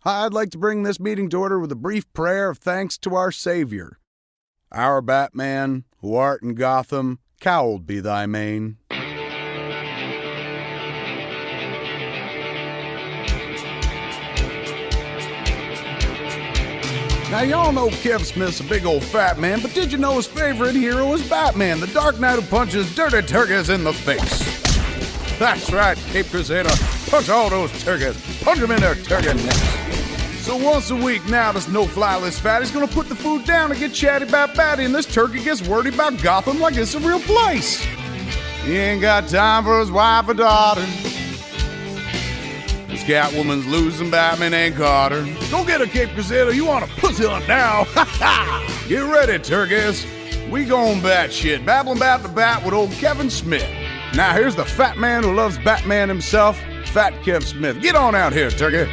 I'd like to bring this meeting to order with a brief prayer of thanks to our Savior. Our Batman, who art in Gotham, cowled be thy mane. Now, y'all know Kev Smith's a big old fat man, but did you know his favorite hero is Batman, the Dark Knight who punches dirty turkeys in the face? That's right, Cape Crusader. Punch all those turkeys. Punch them in their turkey necks. So once a week now, this no-fly list fatty's gonna put the food down and get chatty about Batty, and this turkey gets wordy about Gotham like it's a real place. He ain't got time for his wife or daughter. This Catwoman's losing, Batman ain't caught her. Go get her, Cape Crusader, you want a pussy hunt now? Ha ha! Get ready, turkeys. We gon' bat shit, babbling about the bat with old Kevin Smith. Now here's the fat man who loves Batman himself, Fat Kev Smith. Get on out here, turkey.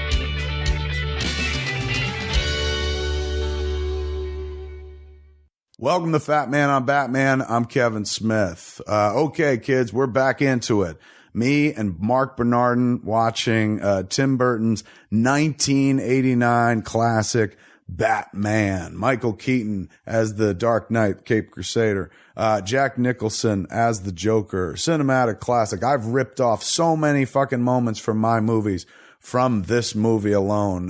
Welcome to Fat Man on Batman. I'm Kevin Smith. Okay, kids, we're back into it. Me and Mark Bernardin watching Tim Burton's 1989 classic Batman. Michael Keaton as the Dark Knight, Cape Crusader. Jack Nicholson as the Joker. Cinematic classic. I've ripped off so many fucking moments from my movies from this movie alone.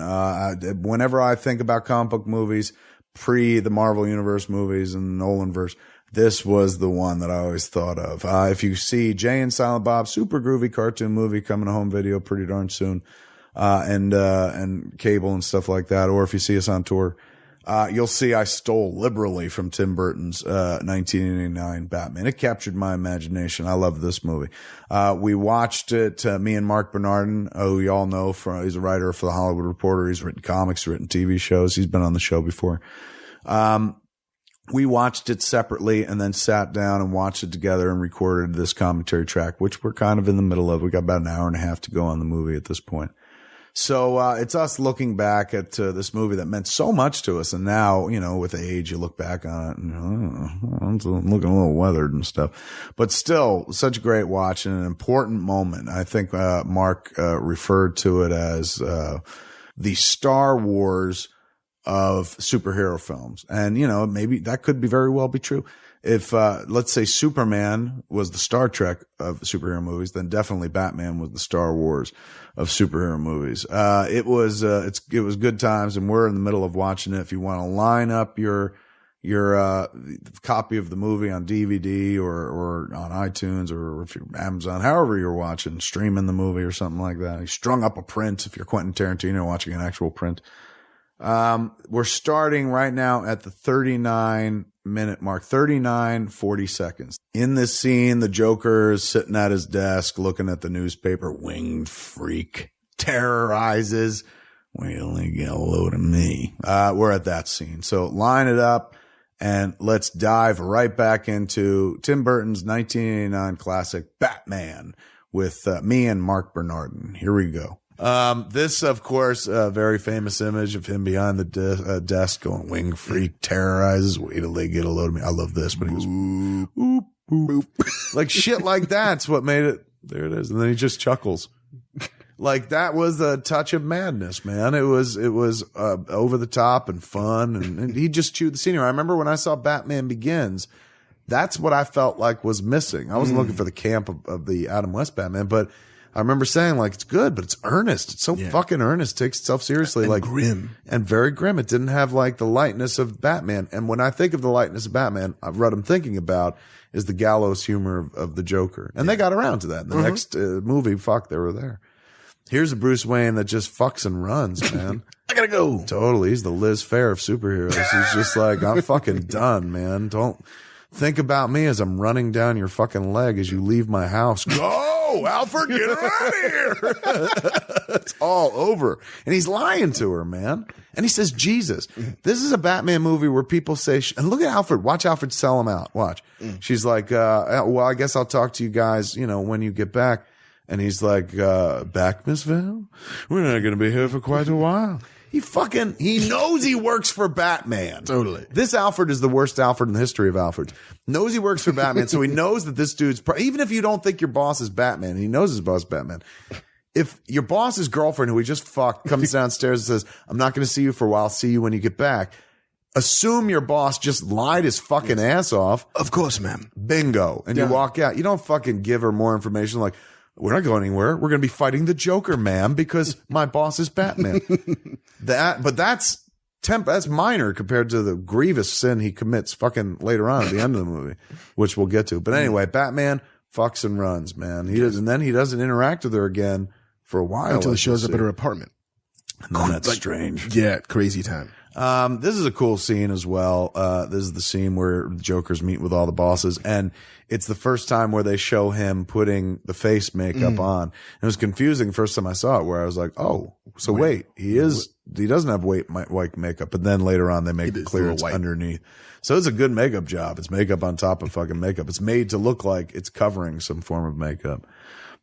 Whenever I think about comic book movies, pre the Marvel Universe movies and Nolanverse, this was the one that I always thought of. If you see Jay and Silent Bob, super groovy cartoon movie coming to home video pretty darn soon, and cable and stuff like that, or if you see us on tour, you'll see I stole liberally from Tim Burton's 1989 Batman. It captured my imagination. I love this movie. We watched it, me and Mark Bernardin, who you all know he's a writer for The Hollywood Reporter. He's written comics, written TV shows. He's been on the show before. We watched it separately and then sat down and watched it together and recorded this commentary track, which we're kind of in the middle of. We got about an hour and a half to go on the movie at this point. So, it's us looking back at this movie that meant so much to us. And now, you know, with age, you look back on it and I'm looking a little weathered and stuff, but still such a great watch and an important moment. I think, Mark, referred to it as, the Star Wars of superhero films. And, you know, maybe that could be very well be true. If, let's say Superman was the Star Trek of superhero movies, then definitely Batman was the Star Wars of superhero movies. It was good times, and we're in the middle of watching it. If you want to line up your copy of the movie on DVD or on iTunes or if you're Amazon, however you're watching, streaming the movie or something like that. You strung up a print if you're Quentin Tarantino watching an actual print. We're starting right now at the 39-minute mark, 40 seconds. In this scene, the Joker is sitting at his desk looking at the newspaper. Winged freak terrorizes. Wait till they get a load of me. We're at that scene. So line it up and let's dive right back into Tim Burton's 1989 classic Batman with me and Mark Bernardin. Here we go. This, of course, a very famous image of him behind the desk going, wing freak terrorizes. Wait till they get a load of me. I love this, but he goes, boop, boop, boop. Like shit like that's what made it. There it is. And then he just chuckles. Like that was a touch of madness, man. It was over the top and fun. And he just chewed the scenery. I remember when I saw Batman Begins, that's what I felt like was missing. I wasn't looking for the camp of the Adam West Batman, but I remember saying like, it's good, but it's earnest. It's so fucking earnest. It takes itself seriously. And like grim and very grim. It didn't have like the lightness of Batman. And when I think of the lightness of Batman, what I'm thinking about is the gallows humor of the Joker. And they got around to that. In the next movie, they were there. Here's a Bruce Wayne that just fucks and runs, man. I gotta go. Totally. He's the Liz Phair of superheroes. He's just like, I'm fucking done, man. Don't think about me as I'm running down your fucking leg as you leave my house. Go, Alfred, get her out of here. It's all over. And he's lying to her, man. And he says, Jesus. This is a Batman movie where people say, and look at Alfred. Watch Alfred sell him out. Watch. She's like, well, I guess I'll talk to you guys, you know, when you get back. And he's like, back, Miss Val? We're not going to be here for quite a while. He knows he works for Batman. Totally. This Alfred is the worst Alfred in the history of Alfreds. Knows he works for Batman, so he knows that this dude's, even if you don't think your boss is Batman, he knows his boss is Batman. if your boss's girlfriend, who he just fucked, comes downstairs and says, I'm not going to see you for a while, I'll see you when you get back. Assume your boss just lied his fucking ass off. Of course, ma'am. Bingo. And you walk out. You don't fucking give her more information like, we're not going anywhere. We're going to be fighting the Joker, ma'am, because my boss is Batman. But that's minor compared to the grievous sin he commits fucking later on at the end of the movie, which we'll get to. But anyway, Batman fucks and runs, man. And then he doesn't interact with her again for a while. Until he shows up at her apartment. And then that's strange. Yeah, crazy time. This is a cool scene as well. This is the scene where the Jokers meet with all the bosses, and it's the first time where they show him putting the face makeup on. It was confusing the first time I saw it, where I was like, oh, so wait, he doesn't have white makeup, but then later on they make it clear it's underneath. So it's a good makeup job. It's makeup on top of fucking makeup. It's made to look like it's covering some form of makeup.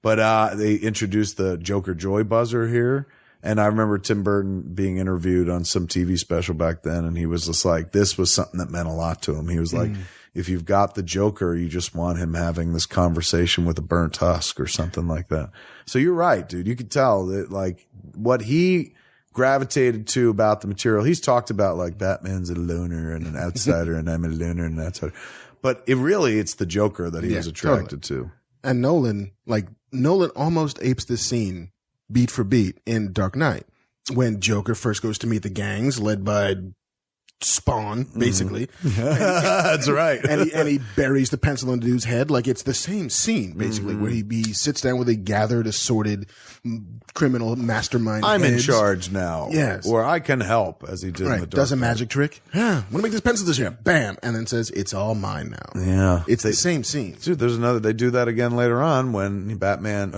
But, they introduced the Joker Joy buzzer here. And I remember Tim Burton being interviewed on some TV special back then, and he was just like, this was something that meant a lot to him. He was like, if you've got the Joker, you just want him having this conversation with a burnt husk or something like that. So you're right, dude. You could tell that, like, what he gravitated to about the material. He's talked about, like, Batman's a loner and an outsider, and I'm a loner and an outsider. But it's the Joker that he was attracted to. And Nolan almost apes this scene beat for beat in Dark Knight when Joker first goes to meet the gangs led by Spawn, basically. That's right. and he buries the pencil in the dude's head. Like, it's the same scene, basically, where he sits down with a gathered, assorted criminal mastermind. I'm in charge now. Yes. Or I can help, as he did in the Dark Does a magic trick. Yeah. Want to make this pencil this year. Bam. And then says, it's all mine now. Yeah. It's the same scene. Dude, they do that again later on when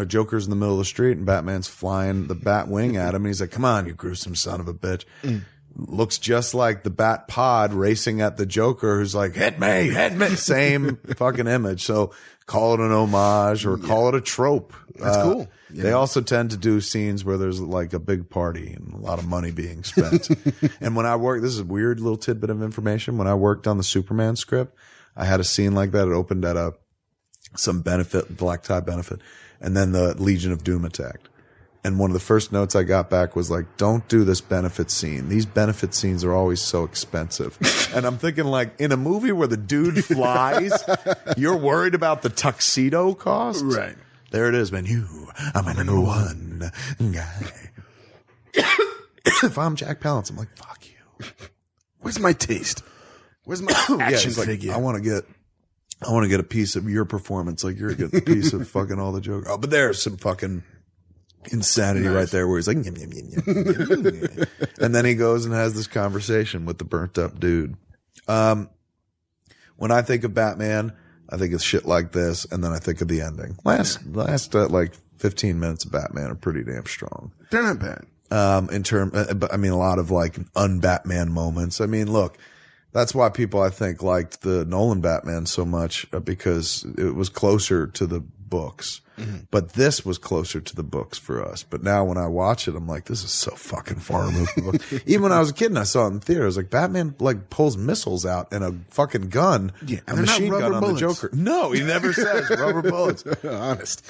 Joker's in the middle of the street and Batman's flying the bat wing at him. And he's like, come on, you gruesome son of a bitch. Looks just like the Bat Pod racing at the Joker, who's like, hit me. Same fucking image. So call it an homage or call it a trope. That's cool. They also tend to do scenes where there's like a big party and a lot of money being spent. And when I worked, this is a weird little tidbit of information. When I worked on the Superman script, I had a scene like that. It opened at some benefit, black tie benefit. And then the Legion of Doom attacked. And one of the first notes I got back was like, don't do this benefit scene. These benefit scenes are always so expensive. And I'm thinking, like, in a movie where the dude flies, you're worried about the tuxedo cost? Right. There it is, man. You are my number one guy. If I'm Jack Palance, I'm like, fuck you. Where's my taste? Where's my action figure? I want to get a piece of your performance. Like, you're getting a piece of fucking all the Joker. Oh, but there's some fucking insanity right there where he's like, yum, yum, yum, yum, yum, yum. And then he goes and has this conversation with the burnt up dude. When I think of Batman, I think of shit like this, and then I think of the ending. Last like 15 minutes of Batman are pretty damn strong. They're not bad. But I mean, a lot of like un-Batman moments. I mean, look, that's why people, I think, liked the Nolan Batman so much, because it was closer to the books. But this was closer to the books for us. But now when I watch it, I'm like, this is so fucking far removed from the book. Even when I was a kid and I saw it in the theater, I was like, Batman like pulls missiles out and a fucking gun, a machine gun on the Joker. No, he never says rubber bullets. Honest.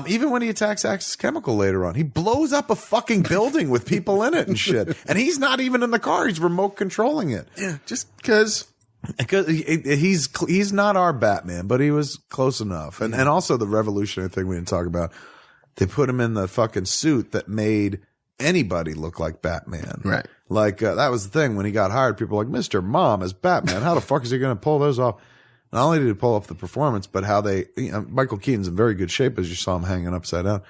Even when he attacks Axis Chemical later on, he blows up a fucking building with people in it and shit. And he's not even in the car. He's remote controlling it. Yeah, just because he's not our Batman, but he was close enough. And also the revolutionary thing we didn't talk about, they put him in the fucking suit that made anybody look like Batman. Right. Like, that was the thing when he got hired. People were like, Mr. Mom as Batman. How the fuck is he going to pull those off? Not only did he pull off the performance, but how Michael Keaton's in very good shape, as you saw him hanging upside down.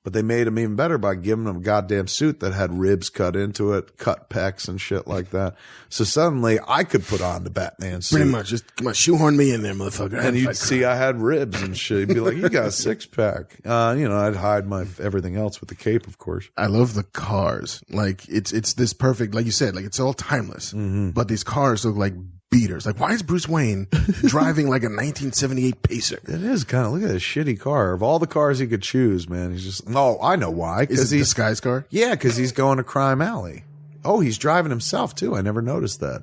But they made him even better by giving him a goddamn suit that had ribs cut into it, cut pecs and shit like that. So suddenly I could put on the Batman suit. Pretty much. Just come on, shoehorn me in there, motherfucker. And you'd see I had ribs and shit. You'd be like, you got a six pack. I'd hide my everything else with the cape, of course. I love the cars. Like, it's this perfect, like you said, like it's all timeless. But these cars look like beaters. Like, why is Bruce Wayne driving like a 1978 Pacer? It is kind of, look at this shitty car. Of all the cars he could choose, man, he's just, I know why. Is it the Disguise car? Yeah, because he's going to Crime Alley. Oh, he's driving himself too. I never noticed that.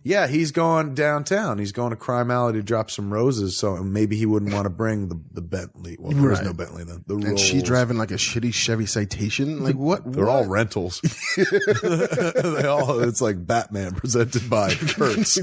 Yeah, he's going downtown. He's going to Crime Alley to drop some roses. So maybe he wouldn't want to bring the Bentley. Well, there is no Bentley then. The And Rolls. she's driving like a shitty Chevy Citation. Like what? They're all rentals. They all. It's like Batman presented by Hertz.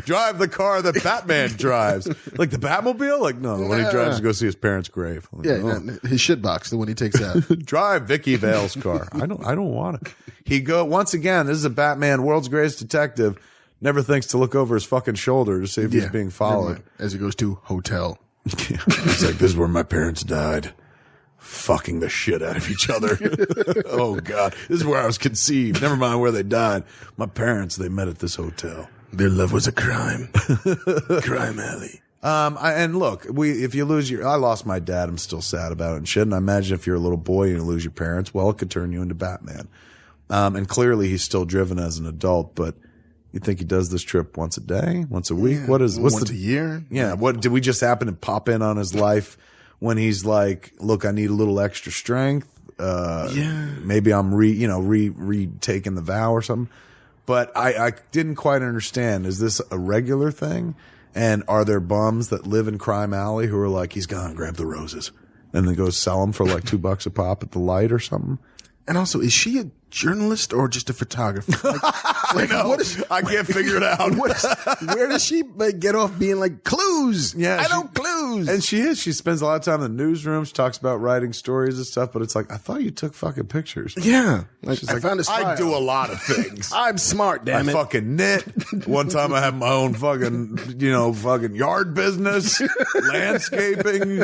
Drive the car that Batman drives. Like the Batmobile? Like, no, the one he drives to go see his parents' grave. Like, his shitbox, the one he takes out. Drive Vicky Vale's car. I don't want it. He once again, this is a Batman, world's greatest detective, never thinks to look over his fucking shoulder to see if he's being followed. As he goes to hotel. He's like, this is where my parents died. Fucking the shit out of each other. Oh God. This is where I was conceived. Never mind where they died. My parents, they met at this hotel. Their love was a crime. Crime alley. And look, if you lose I lost my dad. I'm still sad about it and shit. And I imagine if you're a little boy and you lose your parents, well, it could turn you into Batman. And clearly he's still driven as an adult, but you think he does this trip once a day, once a week? What's once a year? Yeah. What did we just happen to pop in on his life when he's like, look, I need a little extra strength. Maybe I'm retaking the vow or something. But I didn't quite understand. Is this a regular thing? And are there bums that live in Crime Alley who are like, he's gone, grab the roses, and then go sell them for like $2 a pop at the light or something? And also, is she a journalist or just a photographer? I know. I can't figure it out. Where does she get off being like, clues? Yeah, I know clues. And she spends a lot of time in the newsroom. She talks about writing stories and stuff, but it's like, I thought you took fucking pictures. Yeah. She's like, I do a lot of things. I'm smart, damn it. I fucking knit. One time I had my own fucking yard business, landscaping,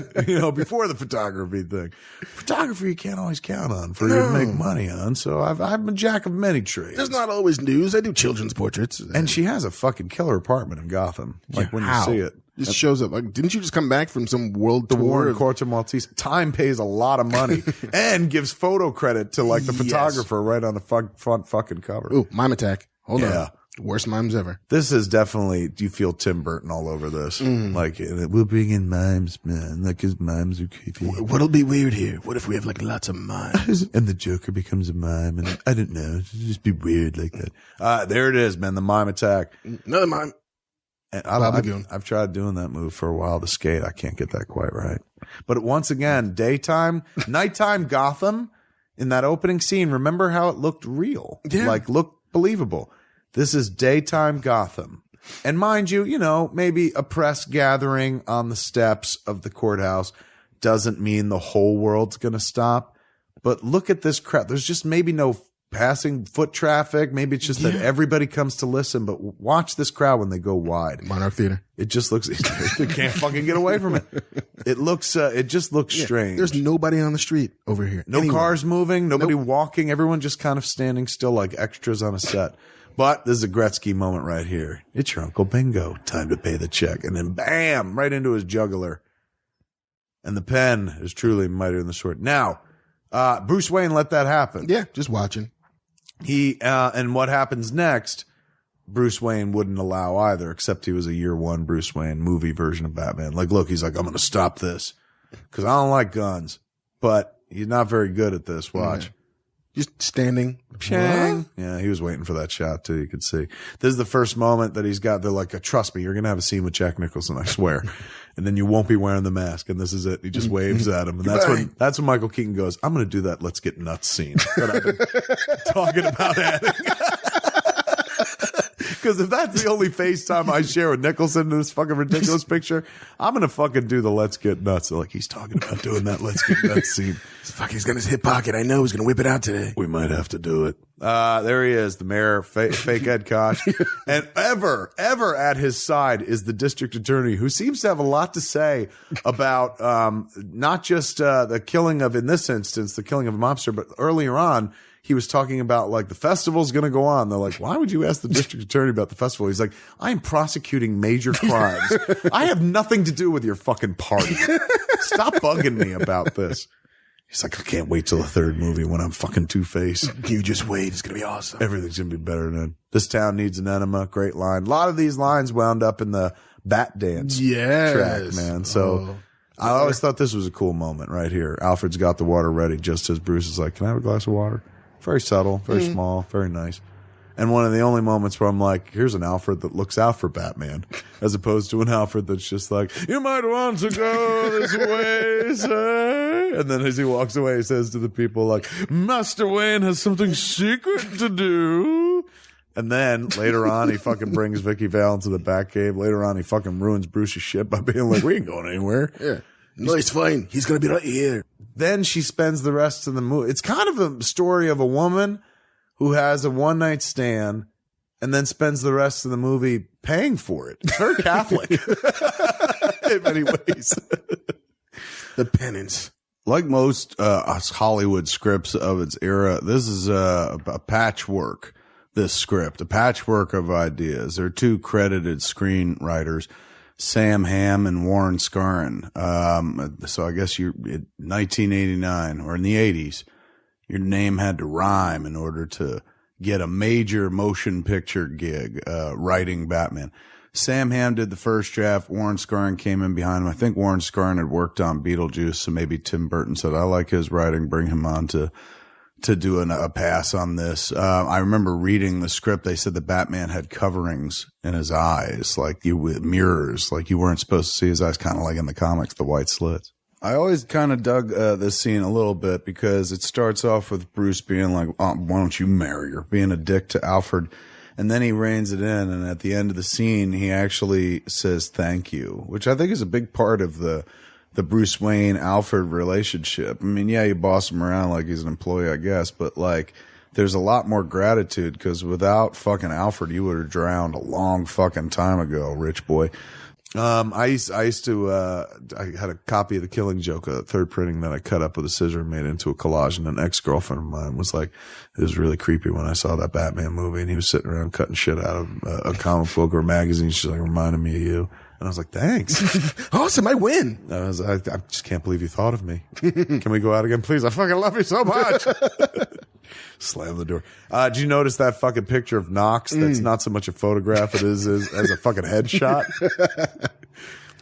before the photography thing. Photography you can't always count on for you to make money on. So I'm a jack of many trades. There's not always news. I do children's portraits. And she has a fucking killer apartment in Gotham. Like when you see it. Just shows up. Like, didn't you just come back from some world tour? The War in Corto Maltese. Time pays a lot of money and gives photo credit to like the photographer right on the front fucking cover. Ooh, mime attack. Hold on. Worst mimes ever. This is definitely, you feel Tim Burton all over this. Like, we'll bring in mimes, man. Like, his mimes are creepy. What'll be weird here? What if we have like lots of mimes? And the Joker becomes a mime, and I don't know. It'll just be weird like that. There it is, man. The mime attack. Another mime. And I've tried doing that move for a while to skate. I can't get that quite right. But once again, nighttime Gotham in that opening scene, remember how it looked real? Yeah. Like, looked believable. This is daytime Gotham. And mind you, maybe a press gathering on the steps of the courthouse doesn't mean the whole world's going to stop. But look at this crowd. There's just maybe no passing foot traffic. Maybe it's just that everybody comes to listen. But watch this crowd when they go wide. Monarch Theater. It just looks, they can't fucking get away from it. It just looks strange. There's nobody on the street over here. No cars moving, nobody walking, everyone just kind of standing still like extras on a set. But this is a Gretzky moment right here. It's your Uncle Bingo. Time to pay the check. And then bam, right into his jugular. And the pen is truly mightier than the sword. Now, Bruce Wayne let that happen. Yeah, just watching. And what happens next, Bruce Wayne wouldn't allow either, except he was a year one Bruce Wayne movie version of Batman. Like, look, he's like, I'm going to stop this because I don't like guns, but he's not very good at this. Watch. Yeah. Just standing. Chang. Yeah, he was waiting for that shot too. You could see. This is the first moment that they're like, trust me, you're going to have a scene with Jack Nicholson, I swear. And then you won't be wearing the mask. And this is it. He just waves at him. And that's when Michael Keaton goes, I'm going to do that let's get nuts scene that I've been talking about adding. Because if that's the only FaceTime I share with Nicholson in this fucking ridiculous picture, I'm going to fucking do the let's get nuts. They're like, he's talking about doing that let's get nuts scene. He's got his hip pocket. I know he's going to whip it out today. We might have to do it. There he is, the mayor, fake Ed Koch. And ever at his side is the district attorney, who seems to have a lot to say about not just the killing of, in this instance, the killing of a mobster, but earlier on, he was talking about like the festival's going to go on. They're like, why would you ask the district attorney about the festival? He's like, I'm prosecuting major crimes. I have nothing to do with your fucking party. Stop bugging me about this. He's like, I can't wait till the third movie when I'm fucking Two-Face. You just wait. It's going to be awesome. Everything's going to be better than this town needs an enema. Great line. A lot of these lines wound up in the Bat Dance track, man. So I always thought this was a cool moment right here. Alfred's got the water ready just as Bruce is like, can I have a glass of water? Very subtle, very small, very nice. And one of the only moments where I'm like, here's an Alfred that looks out for Batman, as opposed to an Alfred that's just like, you might want to go this way, sir. And then as he walks away, he says to the people like, Master Wayne has something secret to do. And then later on, he fucking brings Vicky Vale into the Batcave. Later on, he fucking ruins Bruce's shit by being like, we ain't going anywhere. Yeah. No, it's fine. He's going to be right here. Then she spends the rest of the movie. It's kind of a story of a woman who has a one-night stand and then spends the rest of the movie paying for it. It's very Catholic in many ways. The penance. Like most Hollywood scripts of its era, this is a patchwork, this script, a patchwork of ideas. There are two credited screenwriters, Sam Hamm and Warren Scarron. So I guess you're in 1989 or in the 80s. Your name had to rhyme in order to get a major motion picture gig, writing Batman. Sam Hamm did the first draft. Warren Scarron came in behind him. I think Warren Scarron had worked on Beetlejuice, so maybe Tim Burton said, I like his writing, bring him on to do a pass on this. I remember reading the script. They said the Batman had coverings in his eyes, like mirrors, like you weren't supposed to see his eyes, kind of like in the comics, the white slits. I always kind of dug this scene a little bit because it starts off with Bruce being like, oh, why don't you marry her? Being a dick to Alfred. And then he reins it in. And at the end of the scene, he actually says thank you, which I think is a big part of the Bruce Wayne Alfred relationship. I mean, yeah, you boss him around like he's an employee, I guess, but like there's a lot more gratitude because without fucking Alfred, you would have drowned a long fucking time ago, rich boy. I used to, I had a copy of The Killing Joke, a third printing that I cut up with a scissor and made into a collage. And an ex-girlfriend of mine was like, it was really creepy when I saw that Batman movie and he was sitting around cutting shit out of a comic book or a magazine. She's like, reminded me of you. And I was like, thanks. Awesome. I win. I just can't believe you thought of me. Can we go out again, please? I fucking love you so much. Slam the door. Did you notice that fucking picture of Knox? That's not so much a photograph. It is as a fucking headshot.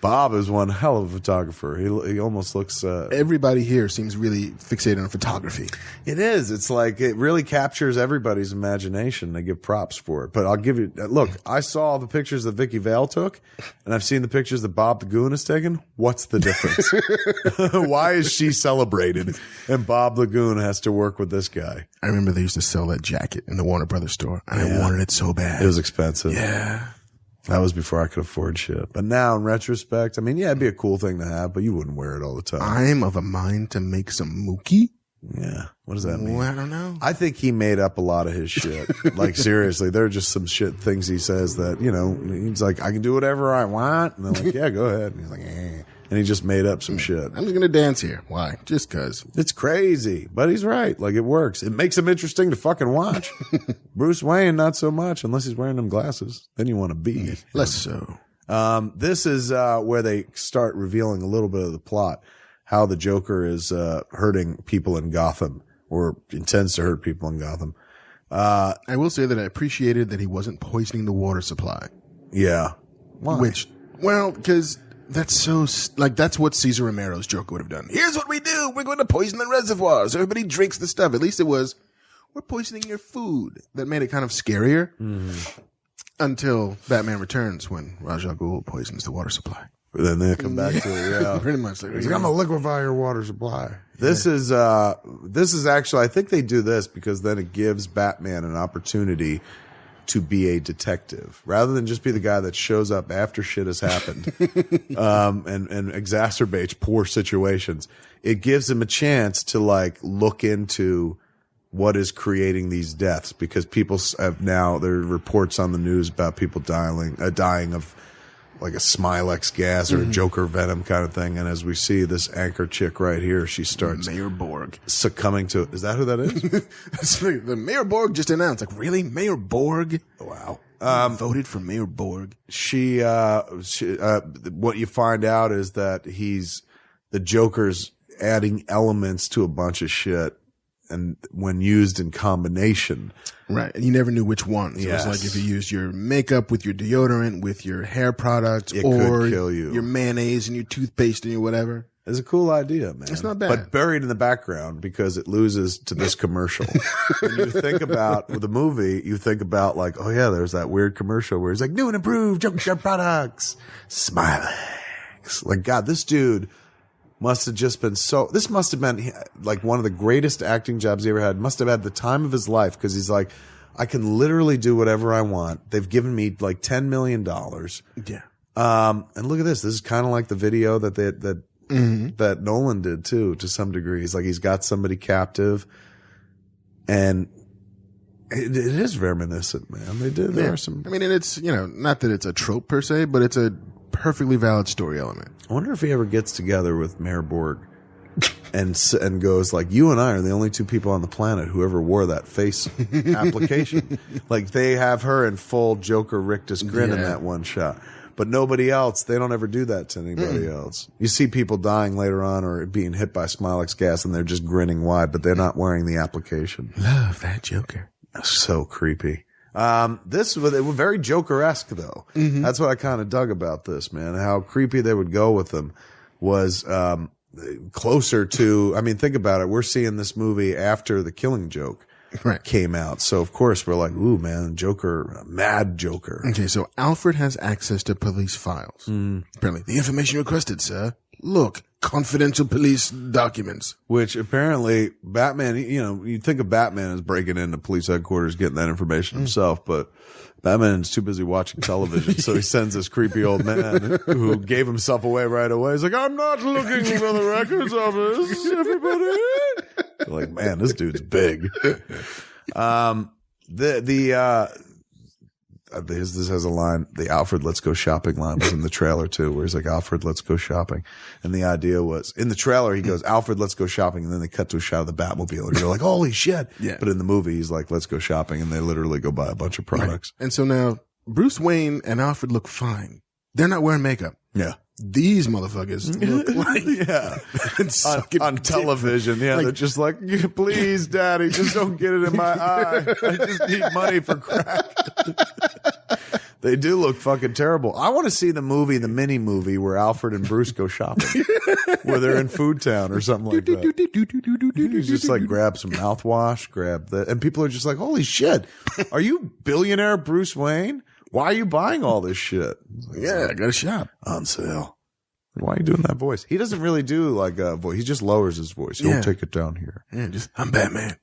Bob is one hell of a photographer. He almost looks, everybody here seems really fixated on photography. It is. It's like it really captures everybody's imagination. They give props for it. But I'll give you, look, I saw the pictures that Vicky Vale took and I've seen the pictures that Bob the Goon has taken. What's the difference? Why is she celebrated and Bob the Goon has to work with this guy? I remember they used to sell that jacket in the Warner Brothers store and I wanted it so bad. It was expensive. Yeah. That was before I could afford shit. But now, in retrospect, I mean, yeah, it'd be a cool thing to have, but you wouldn't wear it all the time. I'm of a mind to make some mookie. Yeah. What does that mean? Well, I don't know. I think he made up a lot of his shit. Like, seriously, there are just some shit things he says that, you know, he's like, I can do whatever I want. And they're like, yeah, go ahead. And he's like, eh. And he just made up some shit. I'm just going to dance here. Why? Just cause. It's crazy. But he's right. Like, it works. It makes him interesting to fucking watch. Bruce Wayne, not so much, unless he's wearing them glasses. Then you want to be. Less so. This is where they start revealing a little bit of the plot. How the Joker is hurting people in Gotham, or intends to hurt people in Gotham. I will say that I appreciated that he wasn't poisoning the water supply. Yeah. Why? Which, well, because that's so, like, that's what Cesar Romero's Joker would have done. Here's what we do. We're going to poison the reservoirs. Everybody drinks the stuff. At least it was, we're poisoning your food. That made it kind of scarier. Mm-hmm. Until Batman Returns, when Ra's al Ghul poisons the water supply. Then they come back to it, yeah. Pretty much. Like, he's gonna liquefy your water supply. This is actually, I think they do this because then it gives Batman an opportunity to be a detective rather than just be the guy that shows up after shit has happened, and exacerbates poor situations. It gives him a chance to like look into what is creating these deaths, because people have now, there are reports on the news about people dying of like a Smilex gas or a Joker venom kind of thing. And as we see this anchor chick right here, she starts Mayor Borg succumbing to, is that who that is? The Mayor Borg just announced, like, really? Mayor Borg? Wow. Voted for Mayor Borg. She, what you find out is that the Joker's adding elements to a bunch of shit. And when used in combination. Right. And you never knew which one. So yes. It was like if you used your makeup with your deodorant, with your hair product, it or could kill you. Your mayonnaise and your toothpaste and your whatever. It's a cool idea, man. It's not bad. But buried in the background because it loses to this commercial. When you think about with the movie, you think about like, oh yeah, there's that weird commercial where he's like, new and improved junkyard products, Smilex. Like, God, this dude must have just been this must have been like one of the greatest acting jobs he ever had. Must have had the time of his life because he's like, I can literally do whatever I want. They've given me like $10 million. Yeah. And look at this. This is kind of like the video that Nolan did too, to some degree. He's like, he's got somebody captive, and it is reminiscent, man. There are some. I mean, and it's, not that it's a trope per se, but it's a perfectly valid story element. I wonder if he ever gets together with Mayor Borg and goes like, you and I are the only two people on the planet who ever wore that face application. Like, they have her in full Joker rictus grin in that one shot. But nobody else, they don't ever do that to anybody else. You see people dying later on or being hit by Smilex gas and they're just grinning wide, but they're not wearing the application. Love that Joker. So creepy. It was very Joker-esque though. That's what I kind of dug about this, man. How creepy they would go with them was, closer to, I mean, think about it. We're seeing this movie after The Killing Joke. Came out. So, of course, we're like, ooh, man, Joker, mad Joker. Okay, so Alfred has access to police files. Apparently. The information requested, sir. Look, confidential police documents. Which apparently Batman, you think of Batman as breaking into police headquarters, getting that information himself, but Batman's too busy watching television, so he sends this creepy old man who gave himself away right away. He's like, I'm not looking for the records office, everybody. Like, man, this dude's big. This has a line, the Alfred Let's Go Shopping line was in the trailer too, where he's like, Alfred, let's go shopping. And the idea was, in the trailer, he goes, Alfred, let's go shopping. And then they cut to a shot of the Batmobile and you're like, holy shit. Yeah. But in the movie, he's like, let's go shopping. And they literally go buy a bunch of products. Right. And so now Bruce Wayne and Alfred look fine. They're not wearing makeup. Yeah. These motherfuckers look like on television. Yeah, they're just like, please, daddy, just don't get it in my eye. I just need money for crack. They do look fucking terrible. I want to see the mini movie where Alfred and Bruce go shopping, where they're in Food Town or something like that. You just like grab some mouthwash, grab that, and people are just like, holy shit, are you billionaire Bruce Wayne? Why are you buying all this shit? Yeah, I got a shop on sale. Why are you doing that voice? He doesn't really do like a voice. He just lowers his voice. He'll take it down here. Yeah, I'm Batman.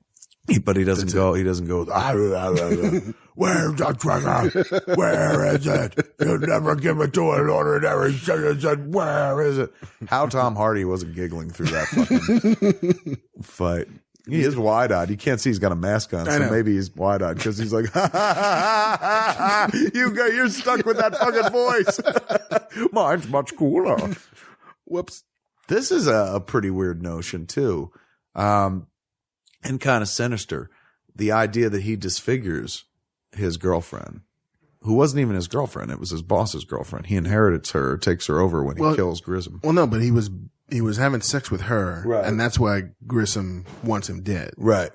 But he doesn't go, where's the treasure? Where is it? You never give it to an ordinary citizen. Where is it? How Tom Hardy wasn't giggling through that fucking fight. He is wide-eyed. You can't see he's got a mask on, so maybe he's wide-eyed because he's like, you're stuck with that fucking voice. Mine's much cooler. Whoops. This is a pretty weird notion, too, and kind of sinister. The idea that he disfigures his girlfriend, who wasn't even his girlfriend. It was his boss's girlfriend. He inherits her, takes her over when he kills Grissom. Well, no, but he was having sex with her, and that's why Grissom wants him dead. Right.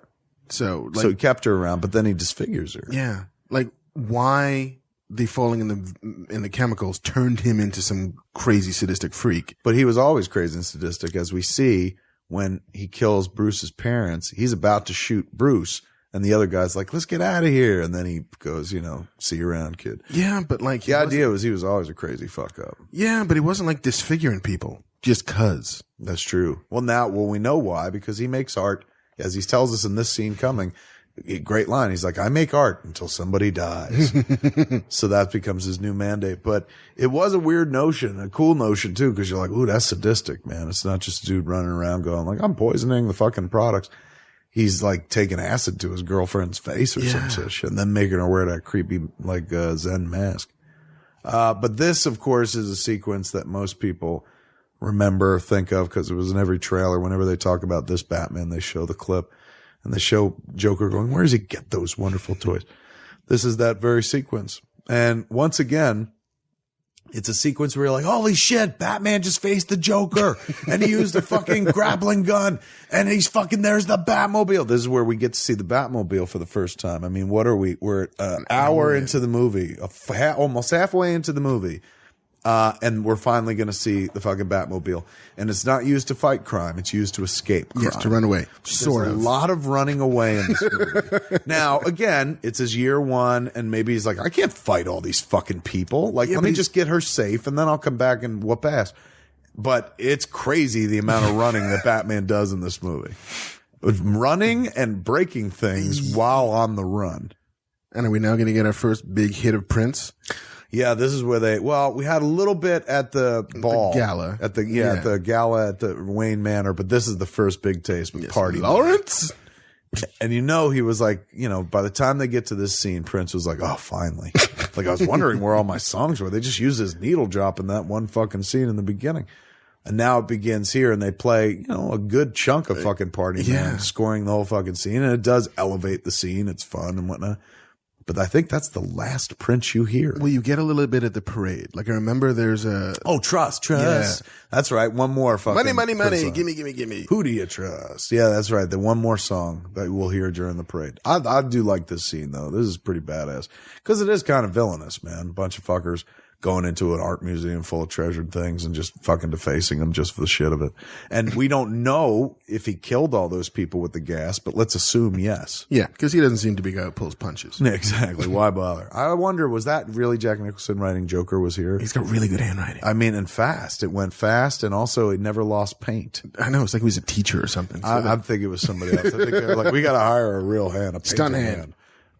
So he kept her around, but then he disfigures her. Yeah. Like, why the falling in the chemicals turned him into some crazy sadistic freak. But he was always crazy and sadistic, as we see when he kills Bruce's parents. He's about to shoot Bruce, and the other guy's like, let's get out of here. And then he goes, see you around, kid. Yeah, but like... The idea was he was always a crazy fuck up. Yeah, but he wasn't like disfiguring people. Just cuz. That's true. Well, we know why, because he makes art, as he tells us in this scene coming. Great line. He's like, I make art until somebody dies. So that becomes his new mandate. But it was a weird notion, a cool notion too, because you're like, ooh, that's sadistic, man. It's not just a dude running around going like, I'm poisoning the fucking products. He's like taking acid to his girlfriend's face or some shit, and then making her wear that creepy like Zen mask. But this, of course, is a sequence that most people remember, think of, because it was in every trailer. Whenever they talk about this Batman, they show the clip and they show Joker going, where does he get those wonderful toys? This is that very sequence. And once again, it's a sequence where you're like, holy shit, Batman just faced the Joker and he used a fucking grappling gun and there's the Batmobile. This is where we get to see the Batmobile for the first time. I mean, what are we? We're an hour into the movie, almost halfway into the movie. And we're finally going to see the fucking Batmobile. And it's not used to fight crime. It's used to escape crime. Yes, to run away. There's a lot of running away in this movie. Now, again, it's his year one, and maybe he's like, I can't fight all these fucking people. Like, let me just get her safe, and then I'll come back and whoop ass. But it's crazy the amount of running that Batman does in this movie. With running and breaking things while on the run. And are we now going to get our first big hit of Prince? Yeah, this is where we had a little bit at the ball. The gala. At the gala at the Wayne Manor, but this is the first big taste with Party Lawrence. And he was like, by the time they get to this scene, Prince was like, oh, finally. Like, I was wondering where all my songs were. They just used his needle drop in that one fucking scene in the beginning. And now it begins here, and they play, a good chunk of fucking Party Man, scoring the whole fucking scene. And it does elevate the scene. It's fun and whatnot. But I think that's the last Prince you hear. Well, you get a little bit at the parade. Like, I remember there's a... Oh, trust. Yeah. That's right. One more fucking... Money. Gimme. Who do you trust? Yeah, that's right. The one more song that we'll hear during the parade. I do like this scene, though. This is pretty badass. Because it is kind of villainous, man. A bunch of fuckers going into an art museum full of treasured things and just fucking defacing them just for the shit of it. And we don't know if he killed all those people with the gas, but let's assume yes. Yeah, because he doesn't seem to be a guy who pulls punches. Yeah, exactly. Why bother? I wonder, was that really Jack Nicholson writing Joker was here? He's got really good handwriting. I mean, and fast. It went fast, and also it never lost paint. I know. It's like he was a teacher or something. I think it was somebody else. I think they were like, we got to hire a real hand, a stunt hand.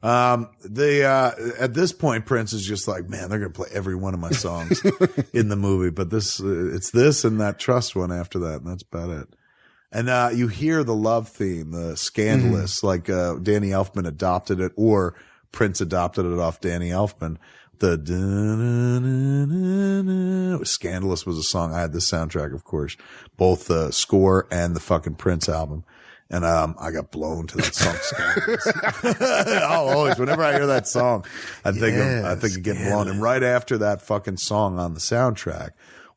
At this point, Prince is just like, man, they're going to play every one of my songs in the movie, but it's this and that Trust one after that. And that's about it. And, you hear the love theme, the Scandalous, like, Danny Elfman adopted it or Prince adopted it off Danny Elfman. The Scandalous was a song. I had the soundtrack, of course, both the score and the fucking Prince album. And, I got blown to that song. I'll always, whenever I hear that song, I think of getting blown. And right after that fucking song on the soundtrack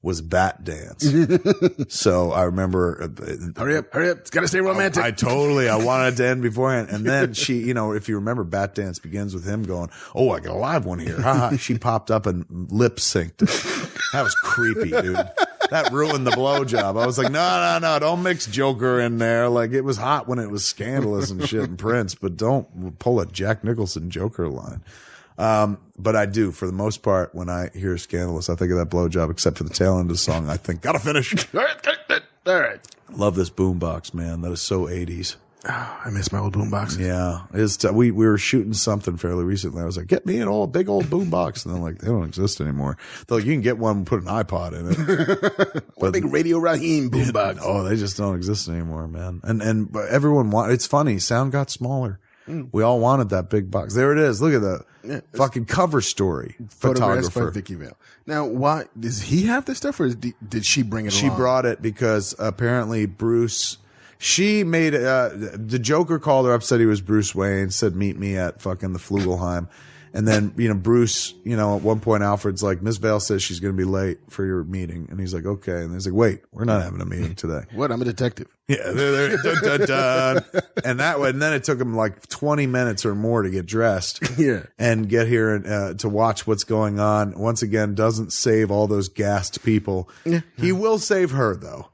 was Bat Dance. So I remember, hurry up. It's got to stay romantic. I wanted it to end beforehand. And then she, if you remember, Bat Dance begins with him going, oh, I got a live one here. She popped up and lip synced it. That was creepy, dude. That ruined the blowjob. I was like, no, don't mix Joker in there. Like, it was hot when it was Scandalous and shit and Prince, but don't pull a Jack Nicholson Joker line. But I do, for the most part, when I hear Scandalous, I think of that blowjob, except for the tail end of the song. I think, gotta finish. All right. Love this boombox, man. That is so 80s. Oh, I miss my old boombox. Yeah. We were shooting something fairly recently. I was like, get me a big old boombox. And they're like, they don't exist anymore. They're like, you can get one and put an iPod in it. What big Radio Raheem boombox. Oh, they just don't exist anymore, man. And but everyone it's funny. Sound got smaller. We all wanted that big box. There it is. Look at the fucking cover story. Photographer. By Vicky Vale. Now, why does he have this stuff, or did she bring it along? She brought it because apparently Bruce... She made, the Joker called her up, said he was Bruce Wayne, said meet me at fucking the Flugelheim. And then, Bruce, at one point Alfred's like, Miss Vale says she's going to be late for your meeting. And he's like, okay. And he's like, wait, we're not having a meeting today. What? I'm a detective. Yeah. Dun, dun, dun. And and then it took him like 20 minutes or more to get dressed. Yeah. And get here and, to watch what's going on. Once again, doesn't save all those gassed people. Yeah. He will save her though.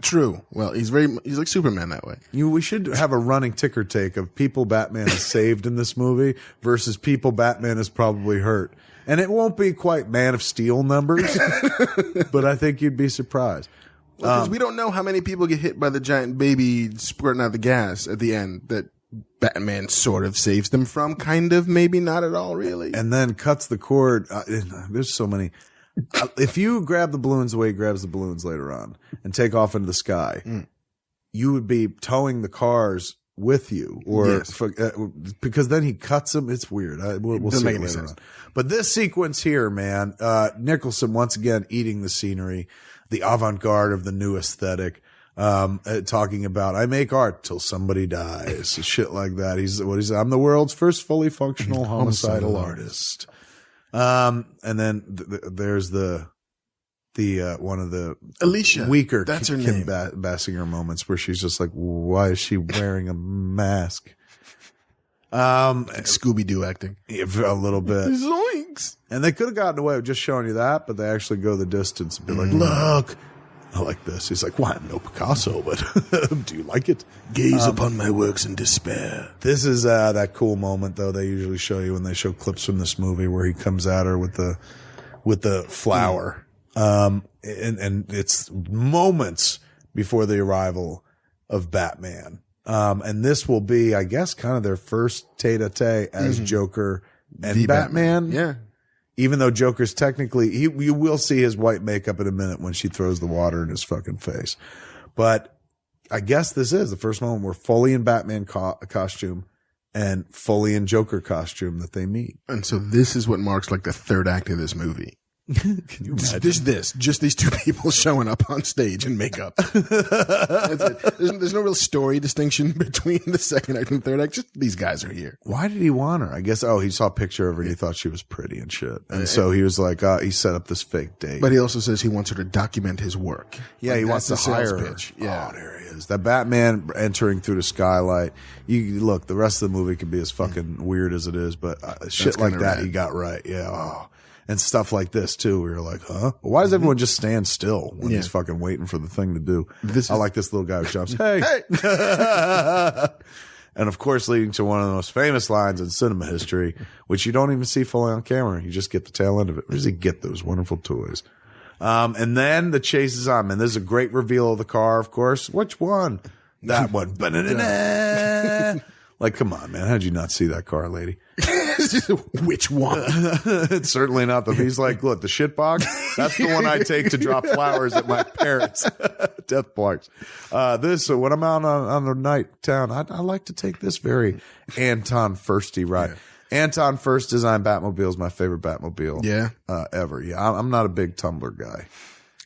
True. Well, he's like Superman that way. We should have a running ticker take of people Batman has saved in this movie versus people Batman has probably hurt. And it won't be quite Man of Steel numbers, but I think you'd be surprised. Because we don't know how many people get hit by the giant baby squirting out the gas at the end that Batman sort of saves them from, kind of, maybe not at all, really. And then cuts the cord. There's so many. If you grab the balloons the way he grabs the balloons later on and take off into the sky, you would be towing the cars with you, or because then he cuts them. It's weird. We'll see it later on. But this sequence here, man, Nicholson once again eating the scenery, the avant-garde of the new aesthetic, talking about I make art till somebody dies, shit like that. I'm the world's first fully functional homicidal artist. And then there's the one of the Alicia, weaker that's her Kim name. Basinger moments where she's just like, why is she wearing a mask? Scooby-Doo acting. Yeah, a little bit. Zoinks. And they could have gotten away with just showing you that, but they actually go the distance and be like, look, I like this. He's like, well, I'm no Picasso, but do you like it? Gaze upon my works in despair. This is that cool moment, though, they usually show you when they show clips from this movie where he comes at her with the flower. And it's moments before the arrival of Batman. And this will be, I guess, kind of their first tete-a-tete as Joker and The Batman. Yeah. Even though Joker's technically, you will see his white makeup in a minute when she throws the water in his fucking face. But I guess this is the first moment we're fully in Batman costume and fully in Joker costume that they meet. And so this is what marks like the third act of this movie. Can you imagine? Just these two people showing up on stage in makeup. That's it. There's no real story distinction between the second act and third act. Just these guys are here. Why did he want her? I guess, he saw a picture of her and he thought she was pretty and shit. And so he was like, he set up this fake date. But he also says he wants her to document his work. Yeah, Like, he wants to that's the sales hire her. pitch. Yeah. Oh, there he is. That Batman entering through the skylight. You look, the rest of the movie can be as fucking weird as it is, but shit like kinda that rad. he got right. Yeah. Oh. And stuff like this too, where you're like, huh? Why does everyone just stand still when he's fucking waiting for the thing to do? I like this little guy who jumps, hey. And of course, leading to one of the most famous lines in cinema history, which you don't even see fully on camera. You just get the tail end of it. Where does he get those wonderful toys? And then the chase is on, man. There's a great reveal of the car, of course. Which one? That one. Like, come on, man. How'd you not see that car, lady? Which one? It's certainly not he's like, look, the shit box, that's the one I take to drop flowers at my parents' death box. So when I'm out on the night town, I like to take this very Anton Firsty ride. Yeah. Anton First designed Batmobile is my favorite Batmobile. Yeah. Ever. Yeah. I'm not a big Tumbler guy.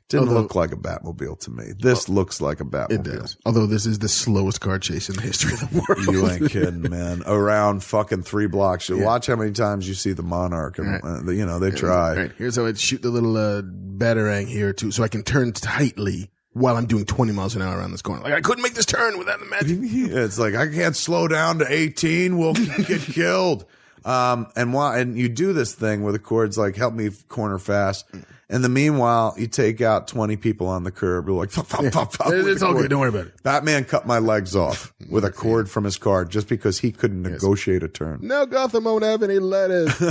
Didn't look like a Batmobile to me. This looks like a Batmobile. It does. Although this is the slowest car chase in the history of the world. You ain't kidding, man. Around fucking 3 blocks. Watch how many times you see the Monarch. And, they try. Right. Here's how I'd shoot the little batarang here too, so I can turn tightly while I'm doing 20 miles an hour around this corner. Like, I couldn't make this turn without the magic. It's like, I can't slow down to 18. We'll get killed. And you do this thing where the cord's like, help me corner fast. In the meanwhile, you take out 20 people on the curb. You're like, it's all good. Don't worry about it. Batman cut my legs off with a cord from his car just because he couldn't negotiate a turn. Now Gotham won't have any lettuce. The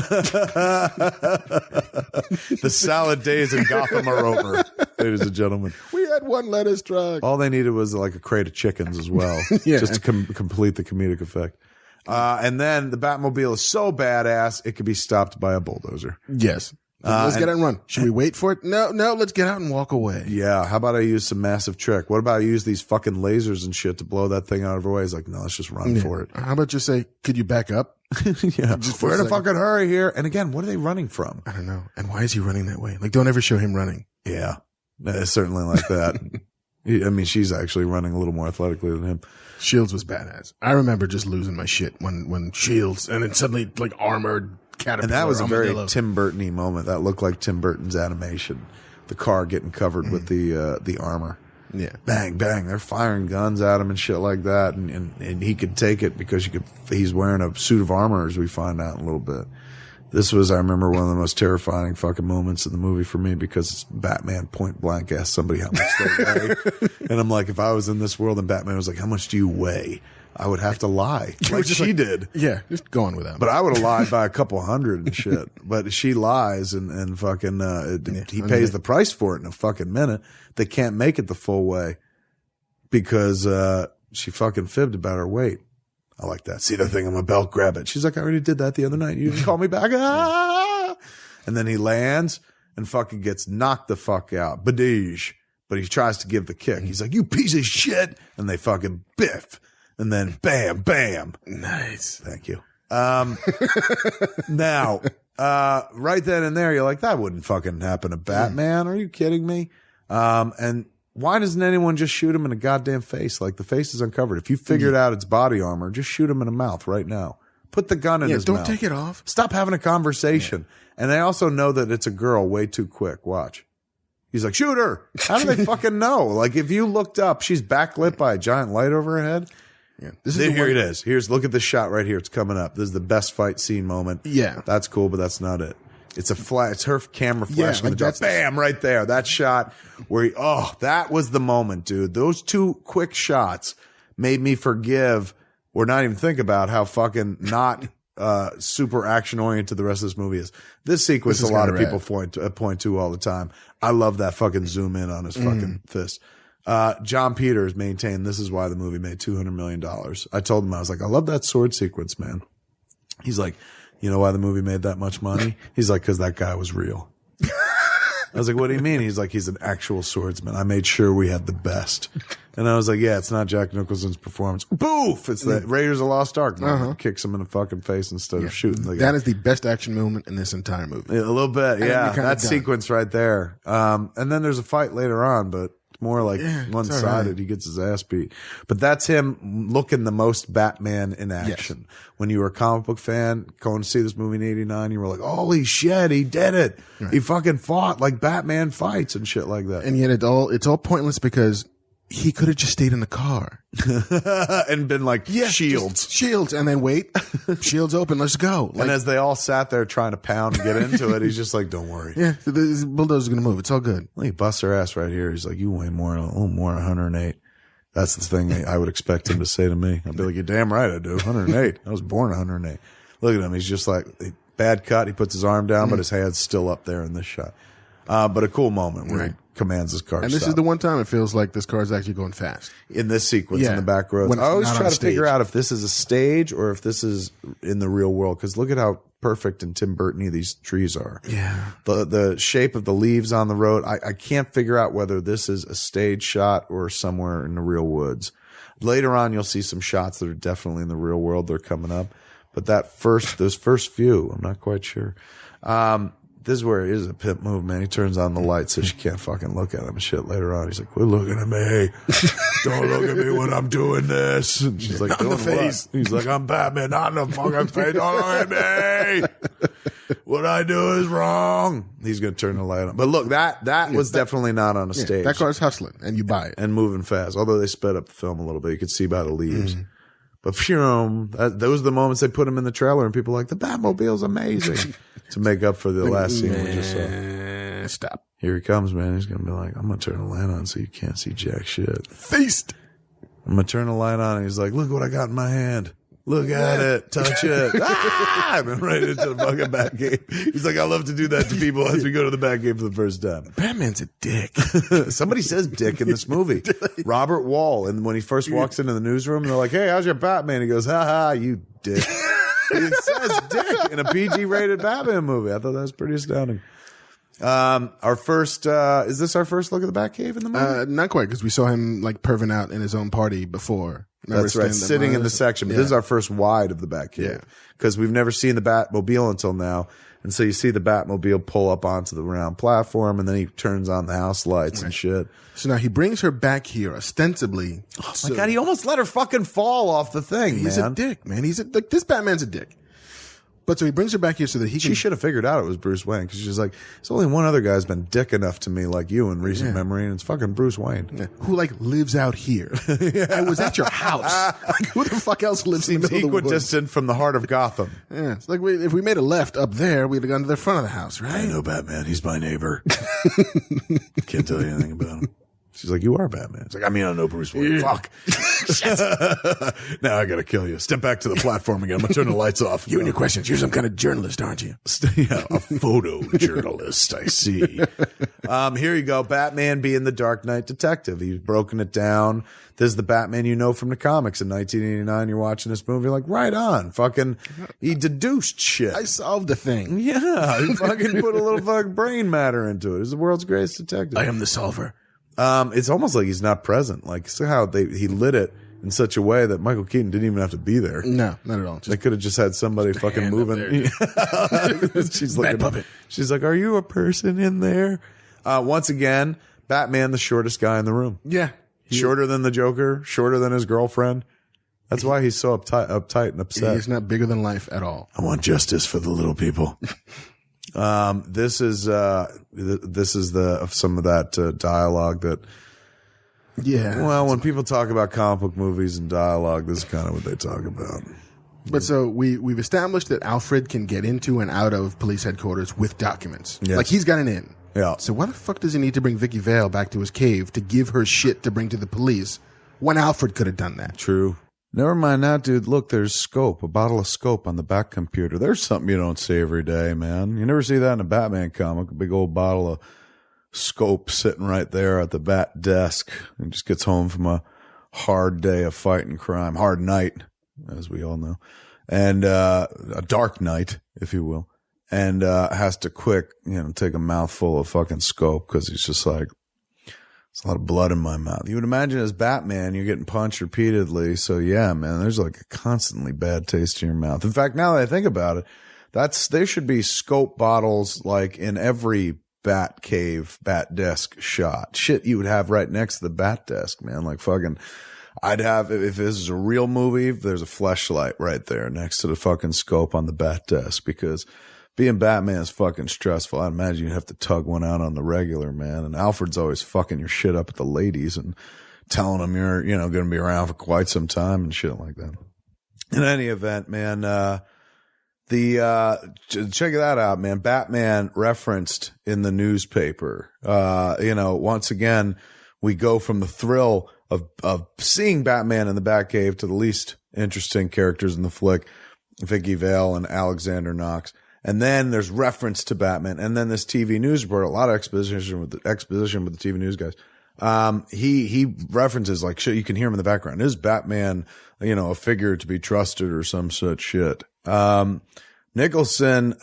salad days in Gotham are over, ladies and gentlemen. We had one lettuce truck. All they needed was like a crate of chickens as well, just to complete the comedic effect. And then the Batmobile is so badass, it could be stopped by a bulldozer. Yes. Let's get out and run. Should we wait for it? No, let's get out and walk away. Yeah. How about I use some massive trick? What about I use these fucking lasers and shit to blow that thing out of her way? He's like, no, let's just run for it. How about just say, could you back up? Yeah. We're in a fucking hurry here. And again, what are they running from? I don't know. And why is he running that way? Like, don't ever show him running. Yeah. It's certainly like that. I mean, she's actually running a little more athletically than him. Shields was badass. I remember just losing my shit when Shields and then suddenly like armored caterpillar. And that was a armadillo. very Tim Burton-y moment. That looked like Tim Burton's animation. The car getting covered with the armor. Yeah. Bang, bang. They're firing guns at him and shit like that. And he could take it because he's wearing a suit of armor, as we find out in a little bit. This was, I remember, one of the most terrifying fucking moments in the movie for me because it's Batman point blank asked somebody how much they weigh. And I'm like, if I was in this world and Batman was like, how much do you weigh? I would have to lie. Like she did. Yeah, just going with that. But I would have lied by a couple hundred and shit. But she lies and fucking, he pays the price for it in a fucking minute. They can't make it the full way because, she fucking fibbed about her weight. I like that. See the thing on my belt, grab it. She's like, I already did that the other night. You didn't call me back. Ah! And then he lands and fucking gets knocked the fuck out. Badege. But he tries to give the kick. He's like, you piece of shit. And they fucking biff. And then bam, bam. Nice. Thank you. Now, right then and there, you're like, that wouldn't fucking happen to Batman. Are you kidding me? And why doesn't anyone just shoot him in the goddamn face? Like the face is uncovered. If you figured out it's body armor, just shoot him in the mouth right now. Put the gun in his mouth. Don't take it off. Stop having a conversation. Yeah. And they also know that it's a girl way too quick. Watch. He's like, shoot her. How do they fucking know? Like if you looked up, she's backlit by a giant light over her head. Yeah. This is Here it is. Look at this shot right here. It's coming up. This is the best fight scene moment. Yeah. That's cool, but that's not it. It's it's her camera flashing like the dark. Bam, right there. That shot where that was the moment, dude. Those two quick shots made me forgive or not even think about how fucking not super action oriented the rest of this movie is. This sequence, a lot of people point to all the time. I love that fucking zoom in on his fucking fist. John Peters maintained this is why the movie made $200 million. I told him, I was like, I love that sword sequence, man. He's like, you know why the movie made that much money? He's like, because that guy was real. I was like, what do you mean? He's like, he's an actual swordsman. I made sure we had the best. And I was like, yeah, it's not Jack Nicholson's performance. Boof! It's the Raiders of the Lost Ark moment. Kicks him in the fucking face instead of shooting the guy. That is the best action moment in this entire movie. Yeah, a little bit, yeah. That sequence right there. And then there's a fight later on, but more like one-sided. Right. He gets his ass beat. But that's him looking the most Batman in action. Yes. When you were a comic book fan, going to see this movie in 89, you were like, holy shit, he did it. Right. He fucking fought like Batman fights and shit like that. And yet it's all pointless because he could have just stayed in the car and been like, shields, and then wait, shields open, let's go. And as they all sat there trying to pound and get into it, he's just like, don't worry. Yeah, the bulldozer's gonna move. It's all good. He busts her ass right here. He's like, you weigh a little more, 108. That's the thing I would expect him to say to me. I'd be like, you're damn right I do. 108. I was born 108. Look at him. He's just like, bad cut. He puts his arm down, but his hand's still up there in this shot. But a cool moment where he commands his car. And this is the one time it feels like this car is actually going fast. In this sequence, in the back roads. I always try to figure out if this is a stage or if this is in the real world. Because look at how perfect and Tim Burton-y these trees are. Yeah. The shape of the leaves on the road. I can't figure out whether this is a stage shot or somewhere in the real woods. Later on, you'll see some shots that are definitely in the real world. They're coming up. But those first few, I'm not quite sure. This is where it is a pimp move, man. He turns on the light so she can't fucking look at him and shit later on. He's like, quit looking at me. Don't look at me when I'm doing this. And she's like, doing what? He's like, I'm Batman, not in the fucking face. Don't look at me. What I do is wrong. He's going to turn the light on. But look, that was definitely not on a stage. That car's hustling and you buy it. And moving fast. Although they sped up the film a little bit. You could see by the leaves. But those are the moments they put him in the trailer and people are like, the Batmobile's amazing. To make up for the last scene we just saw. Stop. Here he comes, man. He's going to be like, I'm going to turn the light on so you can't see jack shit. Feast. I'm going to turn the light on and he's like, look what I got in my hand. Look at it. Touch it. Ah! And right into the fucking Batcave. He's like, I love to do that to people as we go to the Batcave for the first time. Batman's a dick. Somebody says dick in this movie. Robert Wall. And when he first walks into the newsroom, they're like, hey, how's your Batman? He goes, ha ha, you dick. He says dick in a PG-rated Batman movie. I thought that was pretty astounding. Our first, is this our first look at the Batcave in the movie? Not quite, because we saw him like perving out in his own party before. Remember, that's right, sitting in the section. But this is our first wide of the Batcave. Because we've never seen the Batmobile until now. And so you see the Batmobile pull up onto the round platform, and then he turns on the house lights and shit. So now he brings her back here, ostensibly. Oh my God, he almost let her fucking fall off the thing, He's a dick, man. This Batman's a dick. But so he brings her back here so that he can... She should have figured out it was Bruce Wayne, because she's like, there's only one other guy who's been dick enough to me like you in recent memory, and it's fucking Bruce Wayne. Yeah. Who, like, lives out here. I was at your house. Like, who the fuck else lives in the middle of the woods? Equidistant from the heart of Gotham. Yeah, it's like if we made a left up there, we'd have gone to the front of the house, right? I know Batman. He's my neighbor. Can't tell you anything about him. She's like, you are Batman. It's like, I mean, I know Bruce Wayne. Fuck. Now I gotta kill you. Step back to the platform again. I'm gonna turn the lights off. You and your questions. You're some kind of journalist, aren't you? Yeah, a photojournalist, I see. Here you go. Batman being the Dark Knight detective. He's broken it down. This is the Batman you know from the comics. In 1989, you're watching this movie, you're like, right on. Fucking, he deduced shit. I solved the thing. Yeah, he fucking put a little fucking brain matter into it. He's the world's greatest detective. I am the solver. It's almost like he's not present. Like, see how he lit it in such a way that Michael Keaton didn't even have to be there. No, not at all. They could have just had somebody fucking moving. She's looking, puppet. She's like, are you a person in there? Once again, Batman, the shortest guy in the room. Yeah. Shorter than the Joker, shorter than his girlfriend. That's why he's so uptight and upset. He's not bigger than life at all. I want justice for the little people. This is some of that dialogue that Yeah. Well, when people talk about comic book movies and dialogue, this is kind of what they talk about. But so we've established that Alfred can get into and out of police headquarters with documents. Yes. Like, he's got an in. Yeah. So why the fuck does he need to bring Vicky Vale back to his cave to give her shit to bring to the police when Alfred could have done that? True. Never mind that, dude. Look, there's scope, a bottle of scope on the back computer. There's something you don't see every day, man. You never see that in a Batman comic, a big old bottle of scope sitting right there at the bat desk. And just gets home from a hard day of fighting crime, hard night, as we all know, and a dark night, if you will, and has to quick, take a mouthful of fucking scope because he's just like, there's a lot of blood in my mouth. You would imagine as Batman, you're getting punched repeatedly. So yeah, man, there's like a constantly bad taste in your mouth. In fact, now that I think about it, there should be scope bottles like in every bat cave, bat desk shot. Shit you would have right next to the bat desk, man. Like fucking, I'd have, if this is a real movie, there's a fleshlight right there next to the fucking scope on the bat desk, because being Batman is fucking stressful. I imagine you'd have to tug one out on the regular, man. And Alfred's always fucking your shit up at the ladies and telling them you're, going to be around for quite some time and shit like that. In any event, man, check that out, man. Batman referenced in the newspaper. Once again, we go from the thrill of seeing Batman in the Batcave to the least interesting characters in the flick, Vicky Vale and Alexander Knox. And then there's reference to Batman. And then this TV news report, a lot of exposition with the TV news guys. He references, like, shit, you can hear him in the background. Is Batman, a figure to be trusted or some such shit? Nicholson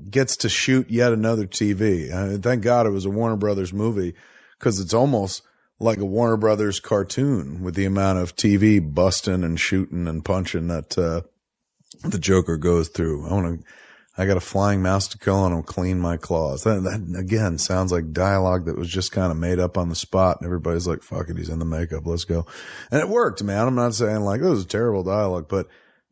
gets to shoot yet another TV. Thank God it was a Warner Brothers movie, because it's almost like a Warner Brothers cartoon with the amount of TV busting and shooting and punching that the Joker goes through. I got a flying mouse to kill and I'll clean my claws. That again sounds like dialogue that was just kind of made up on the spot, and everybody's like, fuck it, he's in the makeup, let's go. And it worked, man. I'm not saying like, this is terrible dialogue, but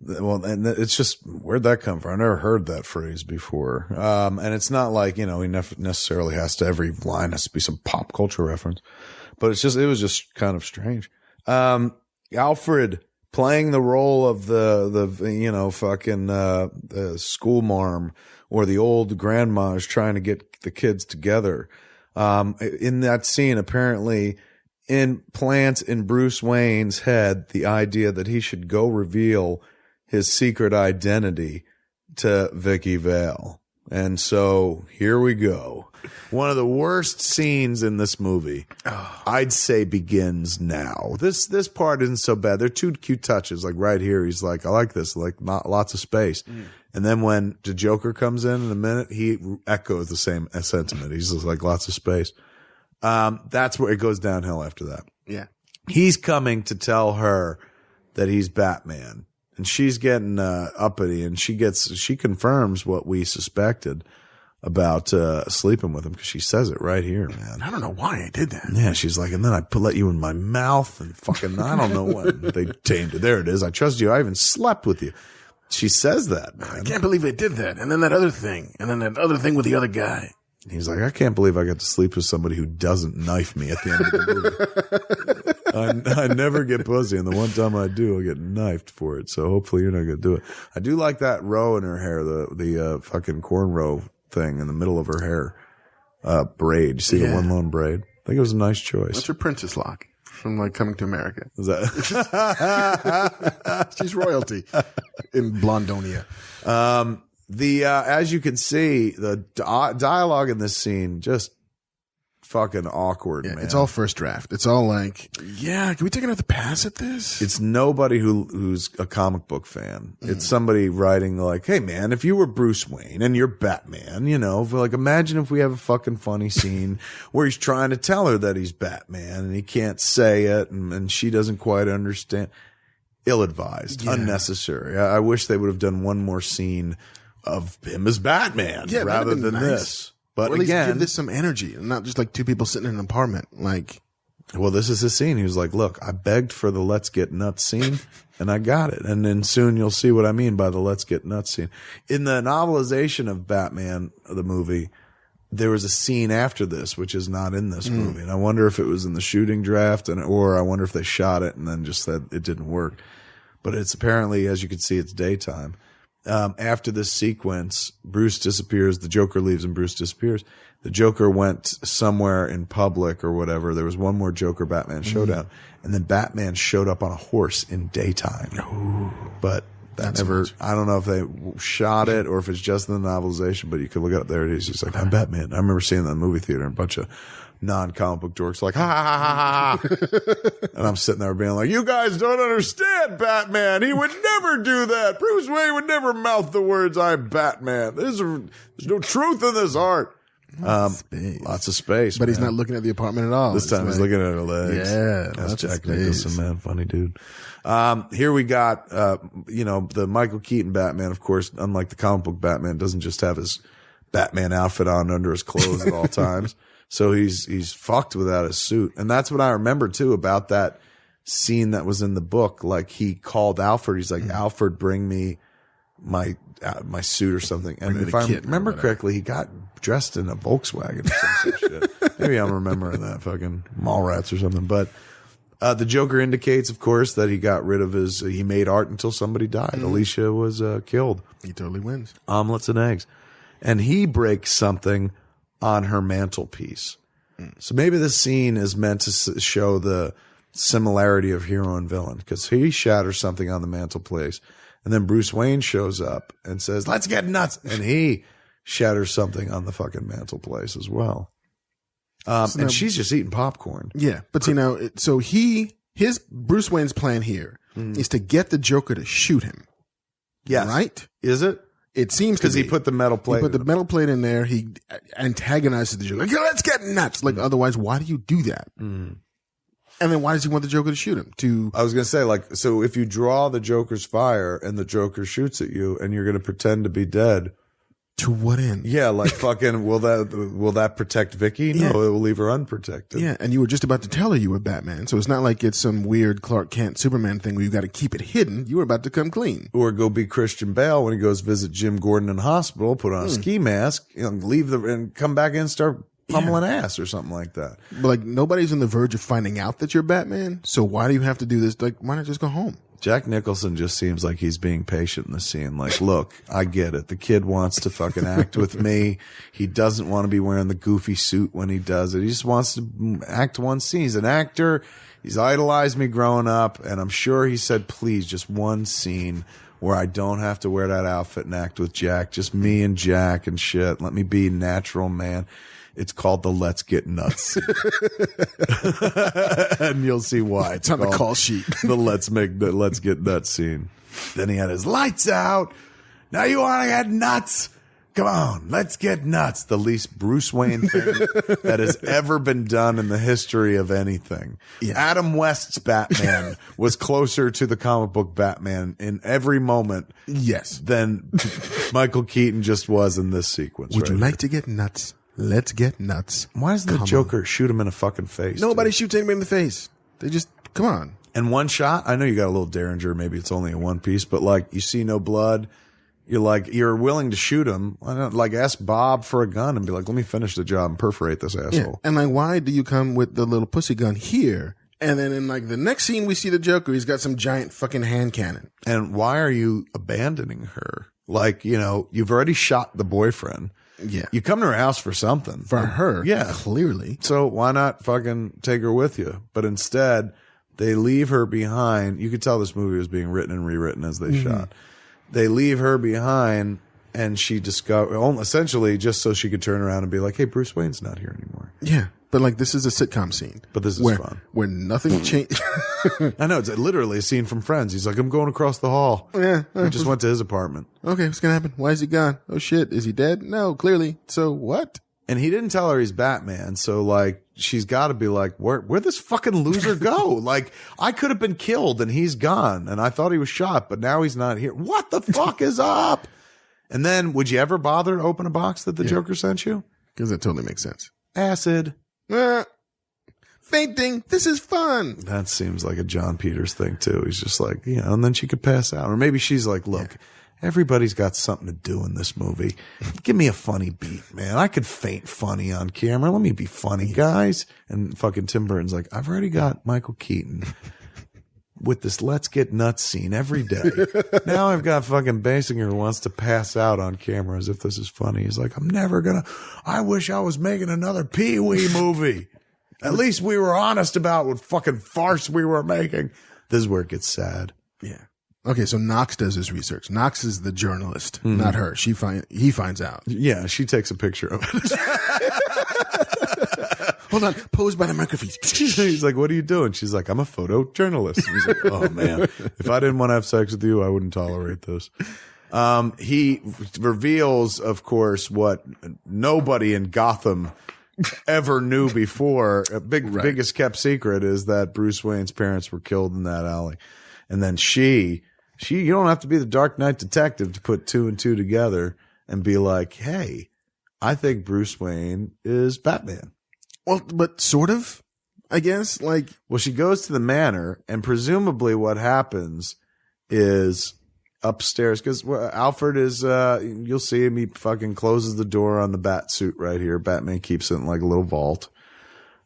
and it's just, where'd that come from? I never heard that phrase before. And it's not like, he necessarily has to, every line has to be some pop culture reference, but it was just kind of strange. Alfred playing the role of the school marm, or the old grandma is trying to get the kids together. In that scene, apparently implants in Bruce Wayne's head the idea that he should go reveal his secret identity to Vicky Vale. And so here we go. One of the worst scenes in this movie, I'd say, begins now. This part isn't so bad. There are two cute touches. Like right here, he's like, I like this, like not lots of space. And then when the Joker comes in a minute, he echoes the same sentiment. He's just like, lots of space. That's where it goes downhill after that. Yeah. He's coming to tell her that he's Batman. And she's getting uppity, and she confirms what we suspected about sleeping with him, because she says it right here, man. I don't know why I did that. Yeah, she's like, and then I let you in my mouth, and fucking, I don't know what they tamed it. There it is. I trust you. I even slept with you. She sasays that, man. I can't believe they did that. And then that other thing. And then that other thing with the other guy. He's like, I can't believe I got to sleep with somebody who doesn't knife me at the end of the movie. I never get pussy, and the one time I do, I get knifed for it. So hopefully you're not going to do it. I do like that row in her hair, the fucking cornrow thing in the middle of her hair, braid. You see the one lone braid? I think it was a nice choice. That's her princess lock from like Coming to America. Is that? She's royalty in Blondonia. As you can see, the dialogue in this scene just fucking awkward, man. It's all first draft. It's all like, can we take another pass at this? It's nobody who's a comic book fan. It's somebody writing like, hey man, if you were Bruce Wayne and you're Batman, like, imagine if we have a fucking funny scene where he's trying to tell her that he's Batman and he can't say it, and she doesn't quite understand. Ill-advised, unnecessary. I wish they would have done one more scene of him as Batman rather than this. But or at least again, give this some energy, and not just like two people sitting in an apartment. Like, well, this is the scene. He was like, look, I begged for the let's get nuts scene and I got it. And then soon you'll see what I mean by the let's get nuts scene. In the novelization of Batman, the movie, there was a scene after this, which is not in this movie. And I wonder if it was in the shooting draft or I wonder if they shot it and then just said it didn't work. But it's apparently, as you can see, it's daytime. After this sequence, Bruce disappears, the Joker leaves and Bruce disappears. The Joker went somewhere in public or whatever. There was one more Joker Batman showdown. And then Batman showed up on a horse in daytime. Ooh. But that never, I don't know if they shot it or if it's just in the novelization, but you could look it up. There it is. He's like, I'm Batman. I remember seeing that in the movie theater and a bunch of non-comic book dorks like, ha ha ha ha ha. And I'm sitting there being like, you guys don't understand Batman. He would never do that. Bruce Wayne would never mouth the words, I'm Batman. There's no truth in this art. Lots of space. But he's not looking at the apartment at all. This time he's looking at her legs. Yeah. That's Jack Nicholson, man. Funny dude. Here we got, the Michael Keaton Batman, of course, unlike the comic book Batman, doesn't just have his Batman outfit on under his clothes at all times. So he's fucked without his suit. And that's what I remember too about that scene that was in the book. Like he called Alfred. He's like, Alfred, bring me my suit or something. And if I remember correctly, he got dressed in a Volkswagen or some shit. Maybe I'm remembering that fucking Mallrats or something. But the Joker indicates, of course, that he got rid of he made art until somebody died. Alicia was killed. He totally wins. Omelets and eggs. And he breaks something on her mantelpiece. So maybe this scene is meant to show the similarity of hero and villain, because he shatters something on the mantelpiece. And then Bruce Wayne shows up and says, let's get nuts. And he shatters something on the fucking mantelpiece as well. And she's just eating popcorn. Yeah. But so his Bruce Wayne's plan here is to get the Joker to shoot him. Yes. Right? Is it? It seems because he put the metal plate. He put the metal plate in there. He antagonizes the Joker. Like, let's get nuts. Like, otherwise, why do you do that? And then why does he want the Joker to shoot him? I was going to say, like, so if you draw the Joker's fire and the Joker shoots at you and you're going to pretend to be dead. To what end? Yeah, like fucking, will that protect Vicky? No, it will leave her unprotected. Yeah, and you were just about to tell her you were Batman. So it's not like it's some weird Clark Kent Superman thing where you got to keep it hidden. You were about to come clean. Or go be Christian Bale when he goes visit Jim Gordon in hospital, put on a ski mask, leave and come back in and start pummeling ass or something like that. But like, nobody's on the verge of finding out that you're Batman. So why do you have to do this? Like, why not just go home? Jack Nicholson just seems like he's being patient in the scene. Like, look, I get it. The kid wants to fucking act with me. He doesn't want to be wearing the goofy suit when he does it. He just wants to act one scene. He's an actor. He's idolized me growing up. And I'm sure he said, please, just one scene where I don't have to wear that outfit and act with Jack. Just me and Jack and shit. Let me be natural, man. It's called the Let's Get Nuts. And you'll see why. It's on the call sheet. The Let's Get Nuts scene. Then he had his lights out. Now you want to get nuts? Come on, let's get nuts. The least Bruce Wayne thing that has ever been done in the history of anything. Yeah. Adam West's Batman was closer to the comic book Batman in every moment. Yes. Than Michael Keaton just was in this sequence. Would you like to get nuts? Let's get nuts. Why doesn't the Joker shoot him in the fucking face? Nobody shoots anybody in the face. They just, come on. And one shot, I know you got a little Derringer, maybe it's only a one piece, but like, you see no blood. You're willing to shoot him. Why not, like, ask Bob for a gun and be like, let me finish the job and perforate this asshole. Yeah. And like, why do you come with the little pussy gun here? And then in like the next scene, we see the Joker. He's got some giant fucking hand cannon. And why are you abandoning her? Like, you've already shot the boyfriend. Yeah. You come to her house for something. For her. Yeah. Clearly. So why not fucking take her with you? But instead, they leave her behind. You could tell this movie was being written and rewritten as they shot. They leave her behind, and she essentially just so she could turn around and be like, hey, Bruce Wayne's not here anymore. Yeah. But like, this is a sitcom scene. But this is fun. Where nothing changed. I know. It's literally a scene from Friends. He's like, I'm going across the hall. Yeah. I just went to his apartment. Okay, what's going to happen? Why is he gone? Oh, shit. Is he dead? No, clearly. So what? And he didn't tell her he's Batman. So like, she's got to be like, where'd this fucking loser go? Like, I could have been killed and he's gone. And I thought he was shot, but now he's not here. What the fuck is up? And then would you ever bother to open a box that the Joker sent you? Because that totally makes sense. Acid. Fainting. This is fun. That seems like a John Peters thing too. He's just like, and then she could pass out. Or maybe she's like, look, everybody's got something to do in this movie. Give me a funny beat, man. I could faint funny on camera. Let me be funny, guys. And fucking Tim Burton's like, I've already got Michael Keaton with this let's get nuts scene every day. Now I've got fucking Basinger who wants to pass out on camera as if this is funny. He's like, I wish I was making another Pee-wee movie. At least we were honest about what fucking farce we were making. This is where it gets sad. Yeah. Okay, so Knox does his research. Knox is the journalist, not her. He finds out. Yeah, she takes a picture of it. Hold on, posed by the microphone. He's like, what are you doing? She's like, I'm a photojournalist. He's like, oh man, if I didn't want to have sex with you, I wouldn't tolerate this. He reveals, of course, what nobody in Gotham ever knew before. Biggest kept secret is that Bruce Wayne's parents were killed in that alley. And then you don't have to be the Dark Knight detective to put two and two together and be like, hey, I think Bruce Wayne is Batman. Well, but sort of, I guess, like. Well, she goes to the manor, and presumably what happens is upstairs, because Alfred is, you'll see him, he fucking closes the door on the bat suit right here. Batman keeps it in like a little vault.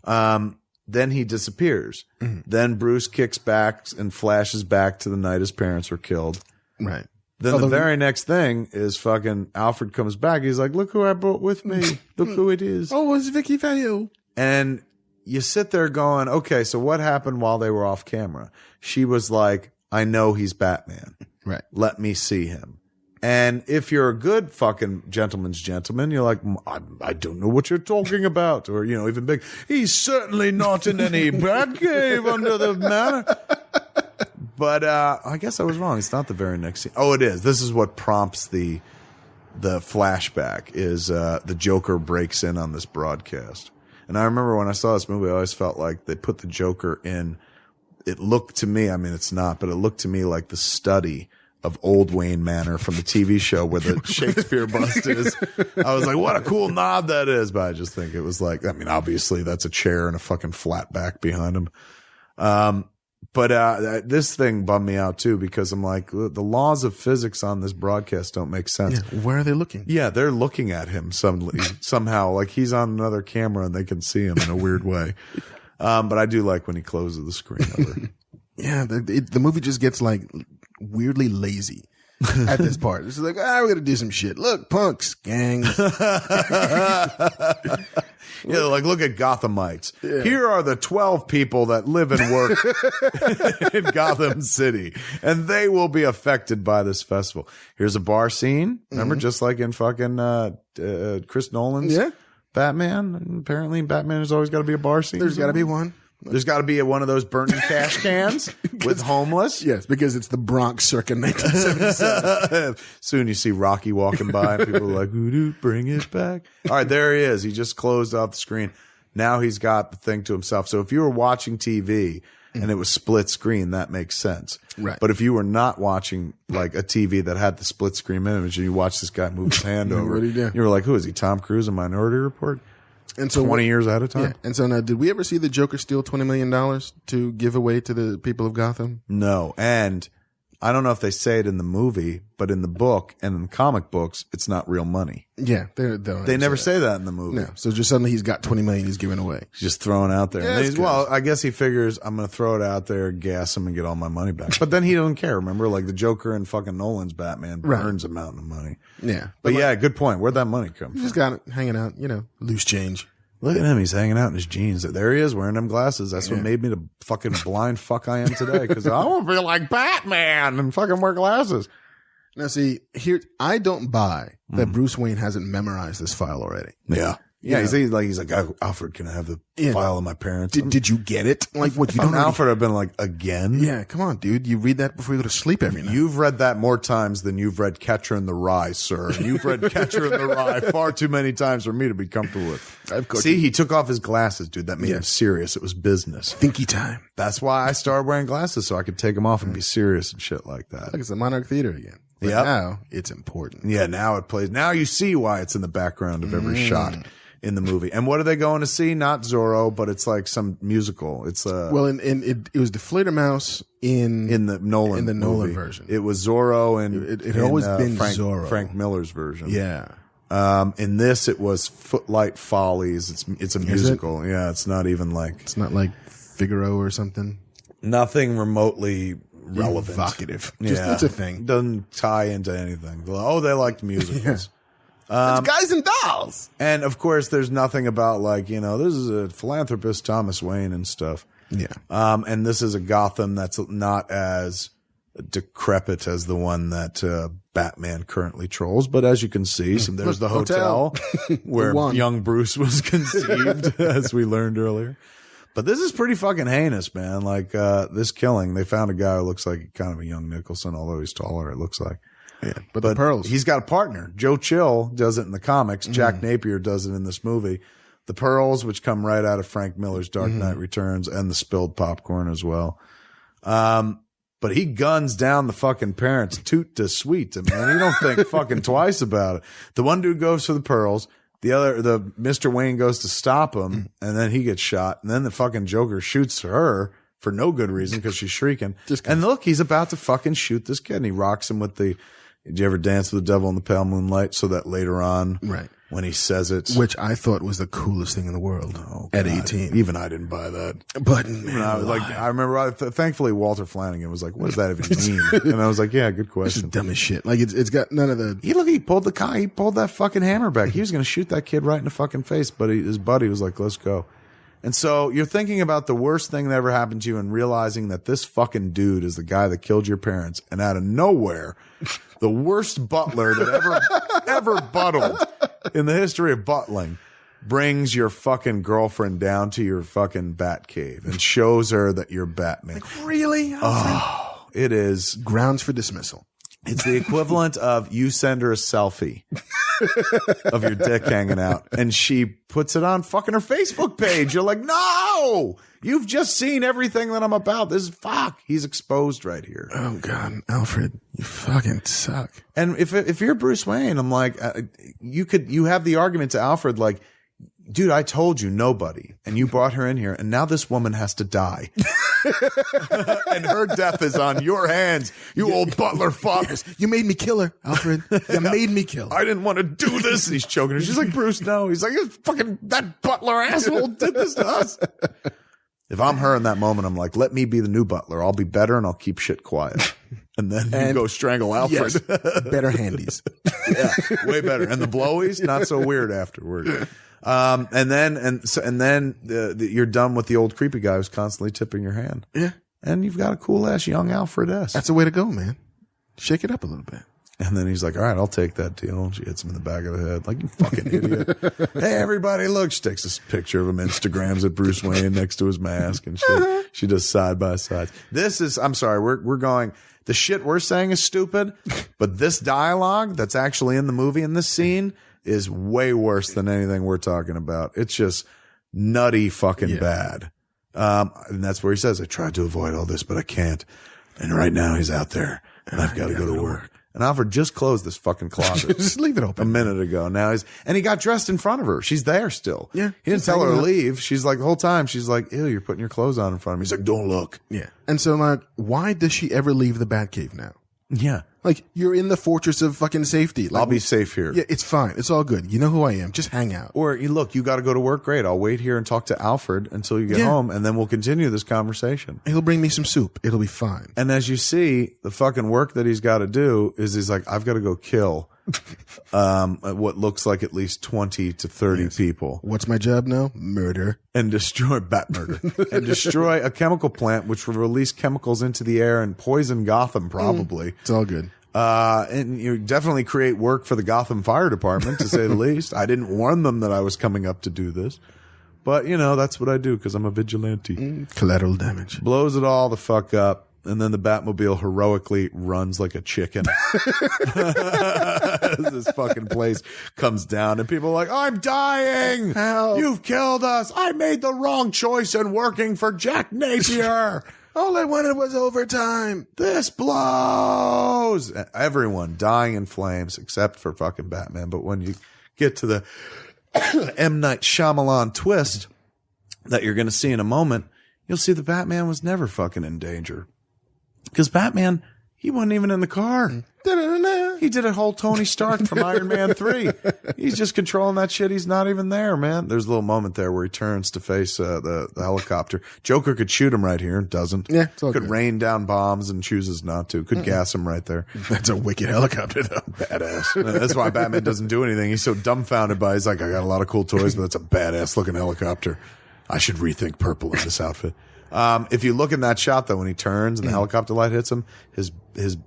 Then he disappears. Mm-hmm. Then Bruce kicks back and flashes back to the night his parents were killed. Right. Then the very next thing is fucking Alfred comes back. He's like, look who I brought with me. Look who it is. Oh, it's Vicky Vale. And you sit there going, okay, so what happened while they were off camera? She was like, I know he's Batman. Right. Let me see him. And if you're a good fucking gentleman's gentleman, you're like, I don't know what you're talking about. Or, even big, he's certainly not in any Batcave under the manor. But I guess I was wrong. It's not the very next scene. Oh, it is. This is what prompts the flashback is the Joker breaks in on this broadcast. And I remember when I saw this movie, I always felt like they put the Joker in. It looked to me, I mean, it's not, but it looked to me like the study of Old Wayne Manor from the TV show where the Shakespeare bust is. I was like, what a cool nod that is. But I just think it was like, I mean, obviously that's a chair and a fucking flat back behind him. But this thing bummed me out too, because I'm like, the laws of physics on this broadcast don't make sense. Yeah, where are they looking? Yeah, they're looking at him somehow, like he's on another camera and they can see him in a weird way. But I do like when he closes the screen over. Yeah, the movie just gets like weirdly lazy at this part. It's like, we're going to do some shit. Look, punks, gangs. Yeah, like, look at Gothamites. Yeah. Here are the 12 people that live and work in Gotham City, and they will be affected by this festival. Here's a bar scene. Remember, just like in fucking Chris Nolan's Batman. And apparently, Batman has always got to be a bar scene. There's got to be one. There's got to be one of those Burton cash cans with homeless. Yes, because it's the Bronx circa 1977. Soon you see Rocky walking by and people are like, "Ooh, bring it back." All right, there he is. He just closed off the screen. Now he's got the thing to himself. So if you were watching TV and it was split screen, that makes sense. Right. But if you were not watching like a TV that had the split screen image and you watch this guy move his hand over, What did he do? you were like, who is he, Tom Cruise in Minority Report? And so 20 years ahead of time? Yeah. And so now, did we ever see the Joker steal $20 million to give away to the people of Gotham? No. And I don't know if they say it in the movie, but in the book and in the comic books, it's not real money. Yeah. They never say that in the movie. No. So just suddenly he's got $20 million he's giving away. He's just throwing out there. Yeah, And well, I guess he figures I'm going to throw it out there, gas him, and get all my money back. But then he doesn't care. Remember, like the Joker and fucking Nolan's Batman earns a mountain of money. Yeah. But yeah, good point. Where'd that money come from? He's just got it hanging out, loose change. Look at him. He's hanging out in his jeans. There he is wearing them glasses. That's what made me the fucking blind fuck I am today. Because I want to be like Batman and fucking wear glasses. Now, see, here, I don't buy that Bruce Wayne hasn't memorized this file already. Yeah. Yeah, he's like, Alfred, can I have the file of my parents? Did you get it? Like, what, you don't know? Alfred, I've been like, again? Yeah, come on, dude. You read that before you go to sleep every night. You've read that more times than you've read Catcher in the Rye, sir. You've read Catcher in the Rye far too many times for me to be comfortable with. See, he took off his glasses, dude. That made him serious. It was business. Thinky time. That's why I started wearing glasses, so I could take them off and be serious and shit like that. Like it's the Monarch Theater again. But now it's important. Yeah, now it plays. Now you see why it's in the background of every shot. in the movie. And what are they going to see? Not Zorro, but it's like some musical. It's well, it was the Fledermaus in the Nolan movie. version. It was Zorro, and it had always been Zorro. Frank Miller's version. Yeah. In this, it was Footlight Follies. It's a musical. Yeah, it's not even like it's not like Figaro or something. Nothing remotely relevant, evocative. Just it's a thing. Doesn't tie into anything. Oh, they liked musicals. It's Guys and Dolls. And of course, there's nothing about like, this is a philanthropist, Thomas Wayne and stuff. Yeah. And this is a Gotham that's not as decrepit as the one that Batman currently trolls. But as you can see, so there's the hotel where young Bruce was conceived, as we learned earlier. But this is pretty fucking heinous, man. Like this killing, they found a guy who looks like kind of a young Nicholson, although he's taller, it looks like. Yeah, but the pearls. He's got a partner. Joe Chill does it in the comics. Jack Napier does it in this movie. The pearls, which come right out of Frank Miller's Dark Knight Returns, and the spilled popcorn as well. But he guns down the fucking parents, toot to sweet, man. You don't think fucking twice about it. The one dude goes for the pearls. The Mr. Wayne goes to stop him, and then he gets shot. And then the fucking Joker shoots her for no good reason because she's shrieking. And look, he's about to fucking shoot this kid, and he rocks him with the. Did you ever dance with the devil in the pale moonlight? So that later on, right, when he says it, which I thought was the coolest thing in the world at 18. Even I didn't buy that. But man, I remember. Thankfully, Walter Flanagan was like, "What does that even mean?" And I was like, "Yeah, good question." It's dumb as shit. Like it's got none of the. He pulled he pulled that fucking hammer back. He was going to shoot that kid right in the fucking face, but his buddy was like, "Let's go." And so you're thinking about the worst thing that ever happened to you and realizing that this fucking dude is the guy that killed your parents. And out of nowhere, the worst butler that ever buttled in the history of buttling brings your fucking girlfriend down to your fucking bat cave and shows her that you're Batman. Like, really? Oh, it is. Grounds for dismissal. It's the equivalent of you send her a selfie of your dick hanging out, and she puts it on fucking her Facebook page. You're like, no, you've just seen everything that I'm about. This is fuck. He's exposed right here. Oh God, Alfred, you fucking suck. And if you're Bruce Wayne, I'm like, you have the argument to Alfred, like, dude, I told you nobody, and you brought her in here, and now this woman has to die. And her death is on your hands, you old butler fuck. Yes, you made me kill her, Alfred. You made me kill her. I didn't want to do this. And he's choking her. She's like, Bruce, no. He's like, fucking that butler asshole did this to us. If I'm her in that moment, I'm like, let me be the new butler. I'll be better and I'll keep shit quiet. And then you go strangle Alfred. Yes, better handies. Yeah, way better. And the blowies, not so weird afterward. And then you're done with the old creepy guy who's constantly tipping your hand. Yeah. And you've got a cool ass young Alfred S. That's the way to go, man. Shake it up a little bit. And then he's like, all right, I'll take that deal. And she hits him in the back of the head. Like, you fucking idiot. Hey, everybody, look. She takes this picture of him, Instagrams at Bruce Wayne next to his mask and shit. She does side by side. I'm sorry, we're going, the shit we're saying is stupid, but this dialogue that's actually in the movie in this scene is way worse than anything we're talking about. It's just nutty fucking bad. And that's where he says, I tried to avoid all this, but I can't. And right now he's out there and I've got to go to work. And Alfred just closed this fucking closet. Just leave it open. A minute ago. Now he got dressed in front of her. She's there still. Yeah. He didn't tell her to leave. She's like, the whole time, she's like, ew, you're putting your clothes on in front of me. He's like, don't look. Yeah. And so, like, why does she ever leave the Batcave now? Yeah. Like, you're in the fortress of fucking safety. Like, I'll be safe here. Yeah, it's fine. It's all good. You know who I am. Just hang out. Or you got to go to work. Great. I'll wait here and talk to Alfred until you get home, and then we'll continue this conversation. He'll bring me some soup. It'll be fine. And as you see, the fucking work that he's got to do is he's like, I've got to go kill what looks like at least 20 to 30 people. What's my job now? Murder. And destroy and destroy a chemical plant which will release chemicals into the air and poison Gotham probably. It's all good. And you definitely create work for the Gotham Fire Department, to say the least. I didn't warn them that I was coming up to do this. But, that's what I do because I'm a vigilante. Collateral damage. Blows it all the fuck up. And then the Batmobile heroically runs like a chicken. This fucking place comes down and people are like, I'm dying. Help. You've killed us. I made the wrong choice in working for Jack Napier. All I wanted was overtime. This blows. Everyone dying in flames except for fucking Batman. But when you get to the M. Night Shyamalan twist that you're going to see in a moment, you'll see that Batman was never fucking in danger. Because Batman, he wasn't even in the car. He did a whole Tony Stark from Iron Man 3. He's just controlling that shit. He's not even there, man. There's a little moment there where he turns to face the helicopter. Joker could shoot him right here, doesn't. Yeah, it's all could good. rain down bombs and chooses not to. Could gas him right there. That's a wicked helicopter, though. Badass. That's why Batman doesn't do anything. He's so dumbfounded by. He's like, I got a lot of cool toys, but that's a badass looking helicopter. I should rethink purple in this outfit. If you look in that shot though, when he turns and the helicopter light hits him, his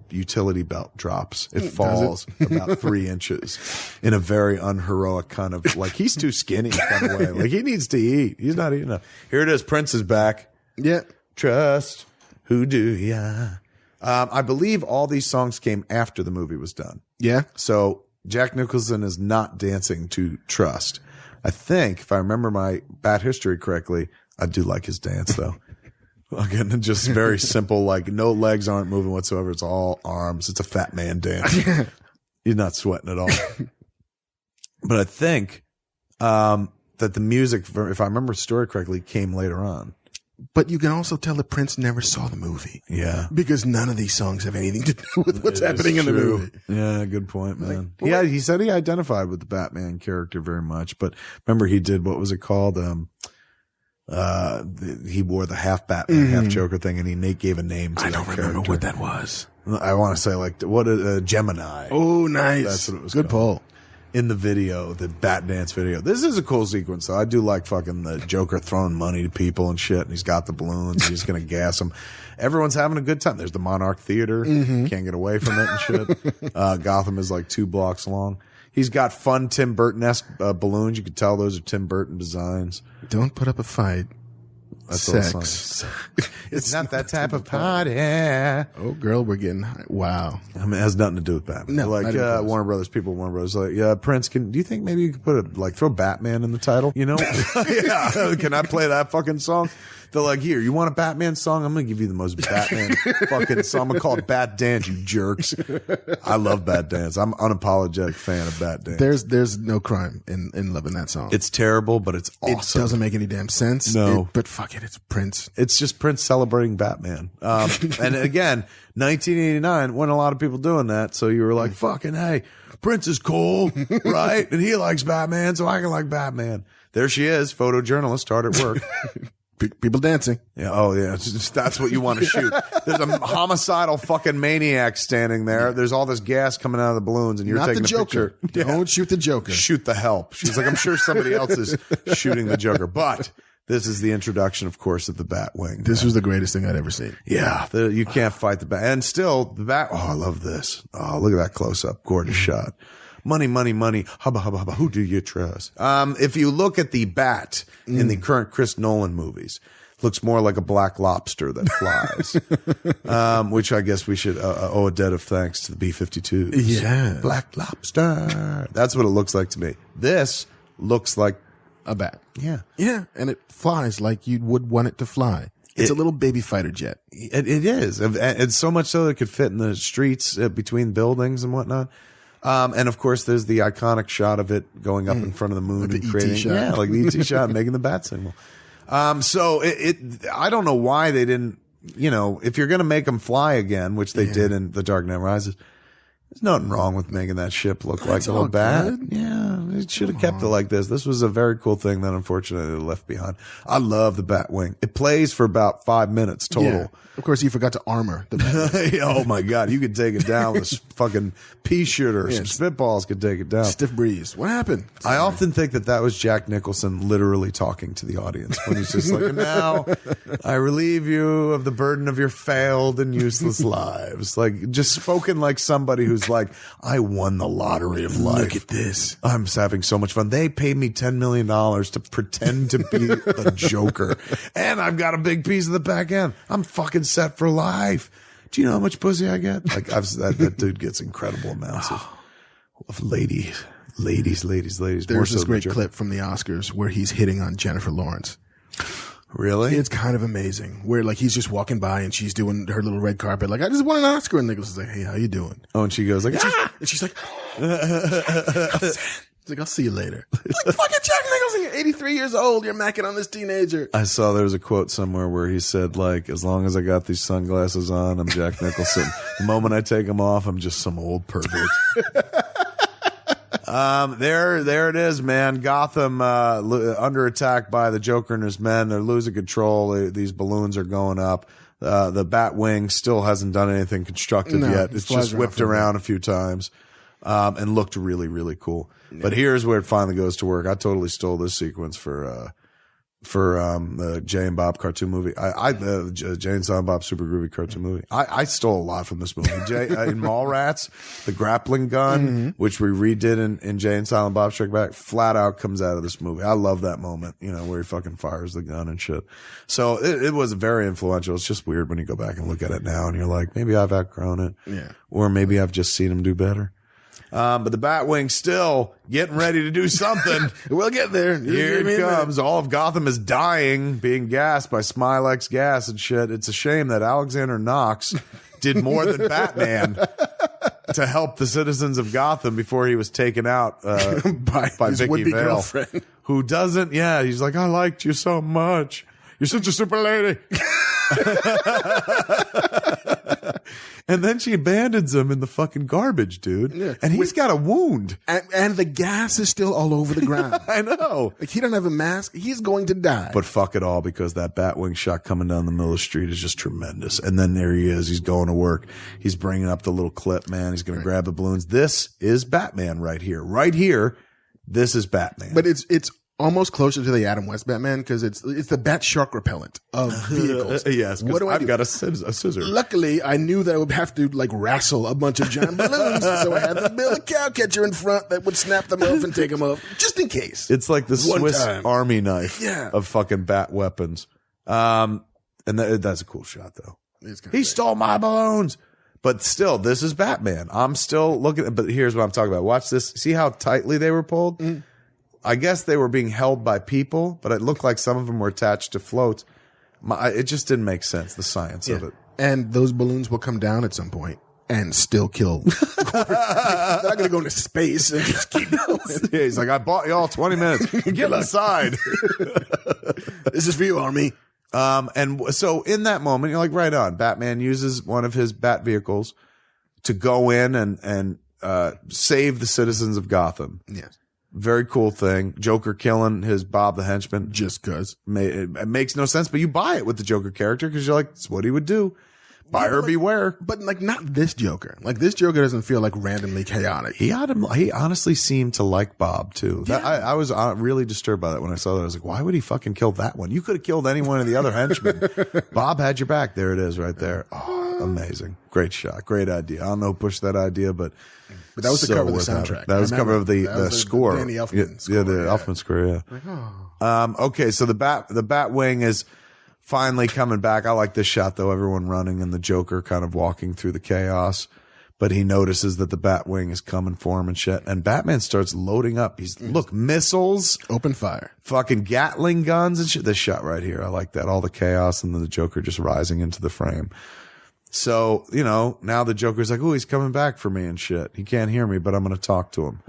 utility belt drops. It falls about 3 inches in a very unheroic kind of like, he's too skinny kind of way. Like he needs to eat. He's not eating enough. Here it is. Prince is back. Yeah. Trust. Who do ya? I believe all these songs came after the movie was done. Yeah. So Jack Nicholson is not dancing to Trust. I think if I remember my Bat history correctly, I do like his dance though. Again, just very simple, like no legs aren't moving whatsoever. It's all arms. It's a fat man dance. He's not sweating at all. But I think that the music, if I remember the story correctly, came later on. But you can also tell that Prince never saw the movie. Yeah. Because none of these songs have anything to do with what's happening in the movie. Yeah, good point, man. Like, He said he identified with the Batman character very much, but remember he did, what was it called? He wore the half Batman, half Joker thing, and he gave a name to I don't remember character. what that was. I want to say like Gemini. Oh, nice. That's what it was Good called. pull. In the video, the Bat Dance video. This is a cool sequence, though. I do like fucking the Joker throwing money to people and shit, and he's got the balloons, and he's going to gas them. Everyone's having a good time. There's the Monarch Theater. Can't get away from it and shit. Gotham is like 2 blocks long. He's got fun Tim Burton-esque balloons. You can tell those are Tim Burton designs. Don't put up a fight. That's all Sex. It's not that type of party. Oh, girl, we're getting high. Wow. I mean, it has nothing to do with Batman. No, Like, not even close. Warner Brothers, people at Warner Brothers, like, yeah, Prince, do you think maybe you could throw Batman in the title? You know? Yeah. Can I play that fucking song? They're like, here, you want a Batman song? I'm going to give you the most Batman fucking song. I'm going to call it Bat Dance, you jerks. I love Bat Dance. I'm an unapologetic fan of Bat Dance. There's no crime in loving that song. It's terrible, but it's awesome. It doesn't make any damn sense. No. But fuck it, it's Prince. It's just Prince celebrating Batman. And again, 1989, wasn't a lot of people doing that. So you were like, fucking, hey, Prince is cool, right? And he likes Batman, so I can like Batman. There she is, photojournalist, hard at work. People dancing. Yeah. Oh, yeah. That's what you want to shoot. There's a homicidal fucking maniac standing there. There's all this gas coming out of the balloons, and you're Not taking the a Joker. picture. Don't shoot the Joker. Shoot the help. She's like, I'm sure somebody else is shooting the Joker, but this is the introduction, of course, of the Batwing. This was the greatest thing I'd ever seen. Yeah, you can't fight the Bat. And still, the Bat, oh, I love this. Oh, look at that close up. Gorgeous shot. Money, money, money. Hubba, hubba, hubba. Who do you trust? If you look at the Bat in the current Chris Nolan movies, looks more like a black lobster that flies, which I guess we should owe a debt of thanks to the B-52s. Yeah. Black lobster. That's what it looks like to me. This looks like, A bat. yeah. Yeah. And it flies like you would want it to fly. It's a little baby fighter jet. It is. It's so much so that it could fit in the streets between buildings and whatnot. And of course, there's the iconic shot of it going up in front of the moon Like and the ET creating, shot. yeah, like the ET shot, making the bat signal. So I don't know why they didn't, if you're going to make them fly again, which they did in The Dark Knight Rises, there's nothing wrong with making that ship look like a little bat. good. Yeah, it should have kept it like this. This was a very cool thing that unfortunately they left behind. I love the Batwing. It plays for about 5 minutes total. Yeah. Of course, you forgot to armor the bat. Oh my God, you could take it down with a fucking pea shooter. Some spitballs could take it down. Stiff breeze. What happened? I often think that was Jack Nicholson literally talking to the audience when he's just like, now I relieve you of the burden of your failed and useless lives. Like just spoken like somebody who's like, I won the lottery of life. Look at this. I'm having so much fun. They paid me $10 million to pretend to be the Joker. And I've got a big piece of the back end. I'm fucking set for life. Do you know how much pussy I get? Like that dude gets incredible amounts of ladies. More There's so this than great Joker. clip from the Oscars where he's hitting on Jennifer Lawrence. Really? It's kind of amazing. Where like he's just walking by and she's doing her little red carpet. Like, I just won an Oscar. And Nicholas is like, hey, how you doing? Oh, and she goes like, ah! And she's like, It's like, I'll see you later. Like, fucking Jack Nicholson, you're 83 years old. You're macking on this teenager. I saw there was a quote somewhere where he said, like, as long as I got these sunglasses on, I'm Jack Nicholson. The moment I take them off, I'm just some old pervert. There it is, man. Gotham, under attack by the Joker and his men. They're losing control. These balloons are going up. The Batwing still hasn't done anything constructive yet. It's just whipped around a few times, and looked really, really cool. Yeah. But here's where it finally goes to work. I totally stole this sequence for the Jay and Bob cartoon movie. Jay and Silent Bob Super Groovy cartoon movie. I stole a lot from this movie. Jay, in Mallrats, the grappling gun, which we redid in Jay and Silent Bob Strike Back, flat out comes out of this movie. I love that moment, where he fucking fires the gun and shit. So it was very influential. It's just weird when you go back and look at it now and you're like, maybe I've outgrown it. Yeah. Or maybe I've just seen him do better. But the Batwing still getting ready to do something. We'll get there. Here it comes. All of Gotham is dying, being gassed by Smilex gas and shit. It's a shame that Alexander Knox did more than Batman to help the citizens of Gotham before he was taken out by Vicky Vale, girlfriend. Who doesn't. Yeah, he's like, I liked you so much. You're such a super lady. And then she abandons him in the fucking garbage, dude. Yeah. And he's got a wound. And the gas is still all over the ground. I know. Like, he doesn't have a mask. He's going to die. But fuck it all, because that Batwing shot coming down the middle of the street is just tremendous. And then there he is. He's going to work. He's bringing up the little clip, man. He's going to grab the balloons. This is Batman right here. Right here. This is Batman. But it's almost closer to the Adam West Batman, because it's the bat shark repellent of vehicles. Yes, because I've got a scissor. Luckily, I knew that I would have to wrestle a bunch of giant balloons, so I had to build a cow catcher in front that would snap them off and take them off, just in case. It's like the Swiss Army knife of fucking bat weapons. And that's a cool shot, though. He stole my balloons. But still, this is Batman. I'm still looking at, but here's what I'm talking about. Watch this. See how tightly they were pulled? Mm. I guess they were being held by people, but it looked like some of them were attached to floats. It just didn't make sense, the science of it. And those balloons will come down at some point and still kill. They're not going to go into space and just keep going. Yeah, he's like, I bought you all 20 minutes. Get inside. This is for you, Army. And so in that moment, you're like, right on. Batman uses one of his bat vehicles to go in and save the citizens of Gotham. Yes. Very cool thing. Joker killing his Bob the Henchman. Just cause. It makes no sense, but you buy it with the Joker character because you're like, it's what he would do. Buyer beware. But not this Joker. Like, this Joker doesn't feel like randomly chaotic. He honestly seemed to like Bob too. Yeah. I was really disturbed by that when I saw that. I was like, why would he fucking kill that one? You could have killed any one of the other henchmen. Bob had your back. There it is right there. Oh, amazing. Great shot. Great idea. I don't know who pushed that idea, but that was the cover of the soundtrack. That was the cover of the score. Danny Elfman score. Yeah, the Elfman score, yeah. Like, oh. Okay, so the Batwing is finally coming back. I like this shot, though. Everyone running and the Joker kind of walking through the chaos. But he notices that the Batwing is coming for him and shit. And Batman starts loading up. Look, missiles. Open fire. Fucking Gatling guns and shit. This shot right here. I like that. All the chaos and then the Joker just rising into the frame. So, now the Joker's like, oh, he's coming back for me and shit. He can't hear me, but I'm going to talk to him.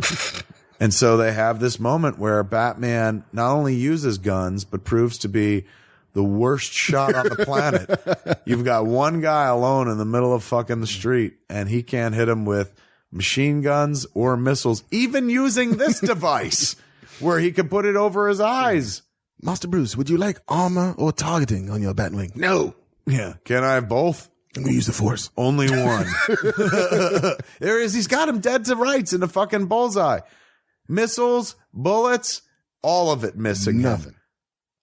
And so they have this moment where Batman not only uses guns, but proves to be the worst shot on the planet. You've got one guy alone in the middle of fucking the street, and he can't hit him with machine guns or missiles, even using this device where he can put it over his eyes. Master Bruce, would you like armor or targeting on your Batwing? No. Yeah. Can I have both? I'm going to use the Force. Only one. There he is. He's got him dead to rights in the fucking bullseye. Missiles, bullets, all of it missing. Nothing.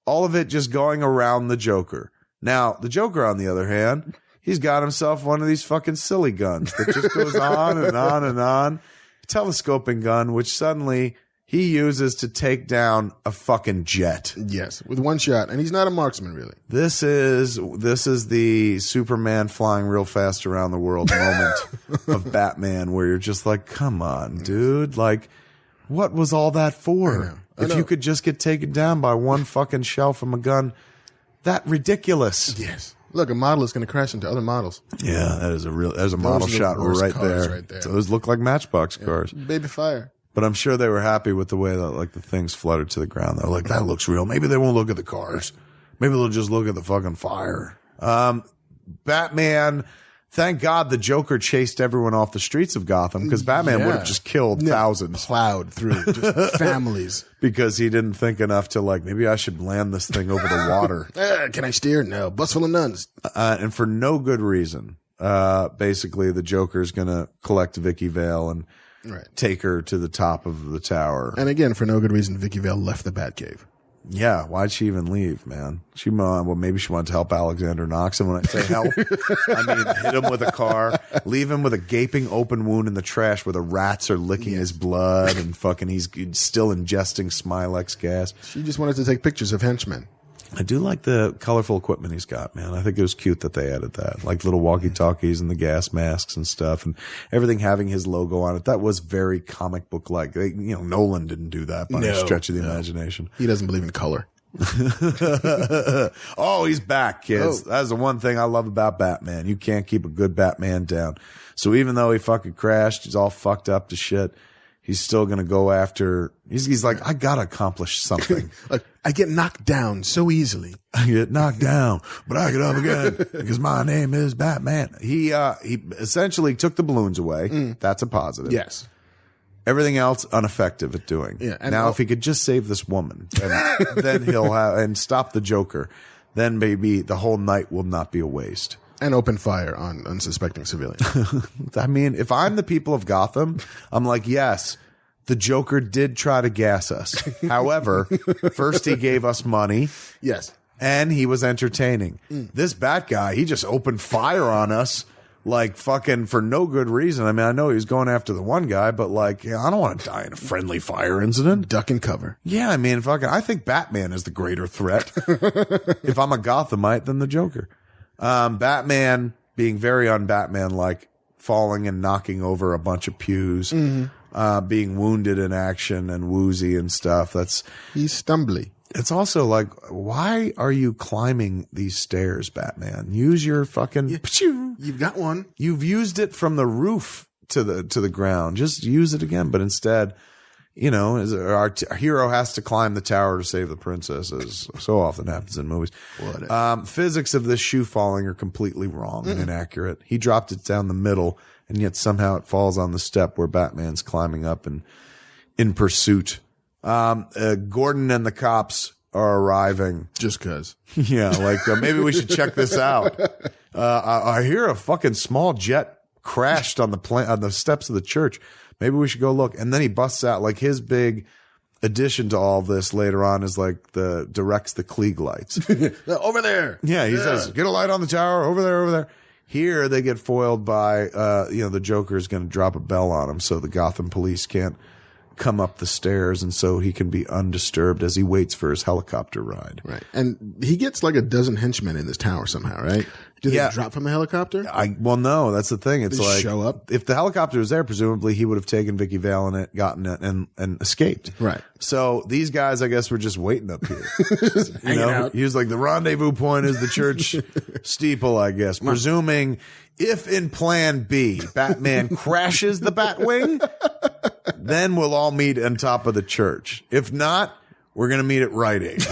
All of it just going around the Joker. Now, the Joker, on the other hand, he's got himself one of these fucking silly guns that just goes on and on and on. Telescoping gun, which suddenly he uses to take down a fucking jet. Yes, with one shot. And he's not a marksman, really. This is the Superman flying real fast around the world moment of Batman, where you're just like, come on, dude. Like, what was all that for? I know. If you could just get taken down by one fucking shell from a gun, that ridiculous. Yes. Look, a model is going to crash into other models. Yeah, there's a model shot right there. Right there. Those look like Matchbox cars. Baby fire. But I'm sure they were happy with the way that like the things fluttered to the ground. They're like, that looks real. Maybe they won't look at the cars. Maybe they'll just look at the fucking fire. Batman, thank God the Joker chased everyone off the streets of Gotham because Batman would have just killed thousands. Plowed through just families. Because he didn't think enough to like, maybe I should land this thing over the water. Can I steer? No. Bus full of nuns. And for no good reason. Basically the Joker's going to collect Vicky Vale and take her to the top of the tower. And again, for no good reason, Vicky Vale left the Batcave. Yeah, why'd she even leave, man? Well, maybe she wanted to help Alexander Knox. And when I say help, I mean hit him with a car, leave him with a gaping open wound in the trash where the rats are licking his blood and fucking he's still ingesting Smilex gas. She just wanted to take pictures of henchmen. I do like the colorful equipment he's got, man. I think it was cute that they added that, like little walkie-talkies and the gas masks and stuff, and everything having his logo on it. That was very comic book like. Nolan didn't do that by any stretch of the imagination. He doesn't believe in color. Oh, he's back, kids. That's the one thing I love about Batman. You can't keep a good Batman down. So even though he fucking crashed, he's all fucked up to shit. He's still going to go after, he's like, I got to accomplish something. Like, I get knocked down so easily. I get knocked down, but I get up again because my name is Batman. He essentially took the balloons away. That's a positive. Yes. Everything else ineffective at doing. Yeah. And now, if he could just save this woman, then he'll have, and stop the Joker, then maybe the whole night will not be a waste. And open fire on unsuspecting civilians. I mean, if I'm the people of Gotham, I'm like, yes, the Joker did try to gas us. However, first he gave us money. Yes. And he was entertaining. This Bat guy, he just opened fire on us like fucking for no good reason. I mean, I know he was going after the one guy, but like, I don't want to die in a friendly fire incident. Duck and cover. Yeah, I mean, I think Batman is the greater threat if I'm a Gothamite than the Joker. Batman being very un-Batman, like falling and knocking over a bunch of pews, being wounded in action and woozy and stuff. He's stumbly. It's also like, why are you climbing these stairs, Batman? Use your fucking, You've got one. You've used it from the roof to the ground. Just use it again. But instead, our hero has to climb the tower to save the princess, as so often happens in movies. Physics of this shoe falling are completely wrong and inaccurate. He dropped it down the middle, and yet somehow it falls on the step where Batman's climbing up and in pursuit. Gordon and the cops are arriving. Just cause. Yeah, like maybe we should check this out. I hear a fucking small jet crashed on the steps of the church. Maybe we should go look. And then he busts out like his big addition to all this later on is like directs the Klieg lights. Over there. Yeah, he says, get a light on the tower over there. Here they get foiled by, the Joker is going to drop a bell on him so the Gotham police can't come up the stairs, and so he can be undisturbed as he waits for his helicopter ride. Right. And he gets like a dozen henchmen in this tower somehow, right? Do they drop from a helicopter? No, that's the thing. It's like, show up? If the helicopter was there, presumably he would have taken Vicky Vale in it, gotten it, and escaped. Right. So these guys, I guess, were just waiting up here. Hanging out. He was like, the rendezvous point is the church steeple, I guess. Presuming if in plan B, Batman crashes the Batwing, then we'll all meet on top of the church. If not, we're going to meet at Rite Aid.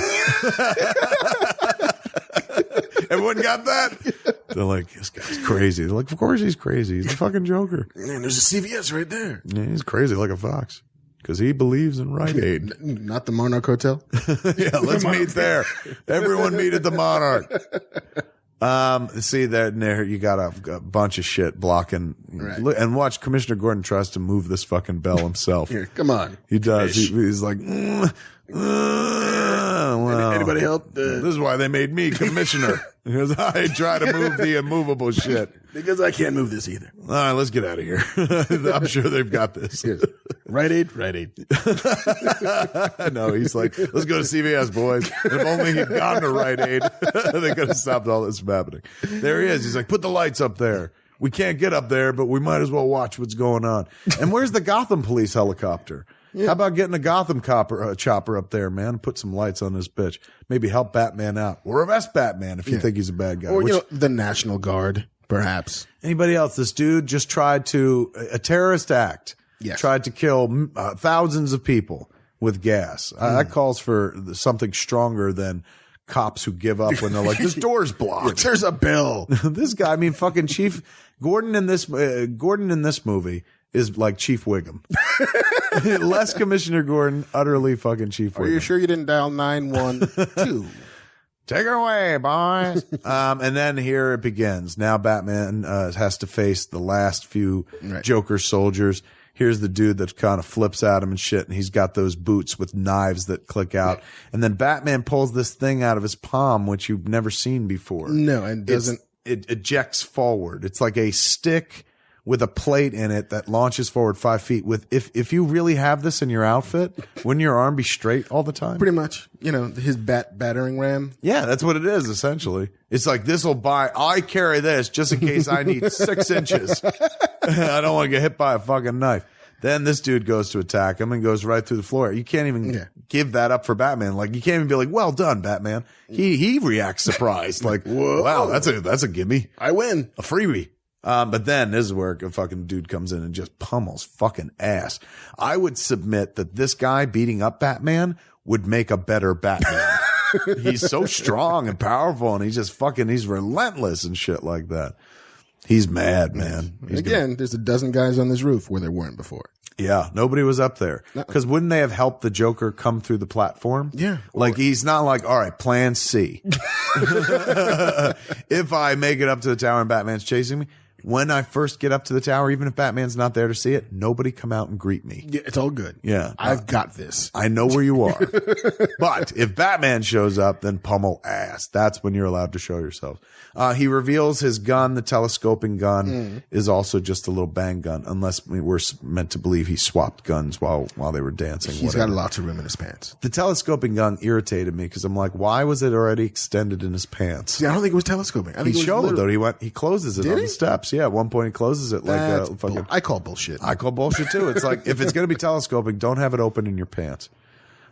Everyone got that? They're like, this guy's crazy. They're like, of course he's crazy. He's the fucking Joker. Man, there's a CVS right there. Yeah, he's crazy like a fox because he believes in Rite Aid. Not the Monarch Hotel? Yeah, let's meet there. Everyone meet at the Monarch. See there you got a bunch of shit blocking, and watch Commissioner Gordon tries to move this fucking bell himself. Here, come on. He does. He's like, well, anybody help? This is why they made me commissioner, because I try to move the immovable shit. Because I can't move this either. All right, let's get out of here. I'm sure they've got this. Rite Aid. No, he's like, let's go to CVS, boys. If only he'd gone to Rite Aid, they could have stopped all this from happening. There he is. He's like, put the lights up there. We can't get up there, but we might as well watch what's going on. And where's the Gotham police helicopter? Yeah. How about getting a Gotham chopper up there, man? Put some lights on this bitch. Maybe help Batman out. Or arrest Batman if you think he's a bad guy. Or, the National Guard, perhaps. Anybody else? This dude just tried a terrorist act. Yes. tried to kill thousands of people with gas. That calls for something stronger than cops who give up when they're like, this door's blocked. There's a bill. This guy, I mean, fucking Chief Gordon in this movie is like Chief Wiggum. Less Commissioner Gordon, utterly fucking Chief Wiggum. Are you sure you didn't dial 912? Take her away, boys. And then here it begins. Now Batman has to face the last few Joker soldiers. Here's the dude that kind of flips at him and shit, and he's got those boots with knives that click out. And then Batman pulls this thing out of his palm, which you've never seen before. No, and doesn't. It ejects forward. It's like a stick with a plate in it that launches forward 5 feet. If you really have this in your outfit, wouldn't your arm be straight all the time? Pretty much. You know, his battering ram. Yeah, that's what it is, essentially. It's like, I carry this just in case I need 6 inches. I don't want to get hit by a fucking knife. Then this dude goes to attack him and goes right through the floor. You can't even give that up for Batman. Like, you can't even be like, well done, Batman. He reacts surprised. Like, whoa, wow, that's a gimme. I win. A freebie. But then this is where a fucking dude comes in and just pummels fucking ass. I would submit that this guy beating up Batman would make a better Batman. He's so strong and powerful, and he's relentless and shit like that. He's mad, man. There's a dozen guys on this roof where there weren't before. Yeah, nobody was up there. Because wouldn't they have helped the Joker come through the platform? Yeah. Like, he's not like, all right, plan C. If I make it up to the tower and Batman's chasing me, when I first get up to the tower, even if Batman's not there to see it, nobody come out and greet me. Yeah, it's all good. Yeah. I've got this. I know where you are. But if Batman shows up, then pummel ass. That's when you're allowed to show yourself. He reveals his gun, the telescoping gun, is also just a little bang gun, unless we're meant to believe he swapped guns while they were dancing. He's got lots of room in his pants. The telescoping gun irritated me because I'm like, why was it already extended in his pants? See, I don't think it was telescoping. I think He it was showed literally- though. He closes it on the steps. Yeah, at one point he closes it like fucking. I call bullshit. I call bullshit too. It's like, if it's going to be telescoping, don't have it open in your pants.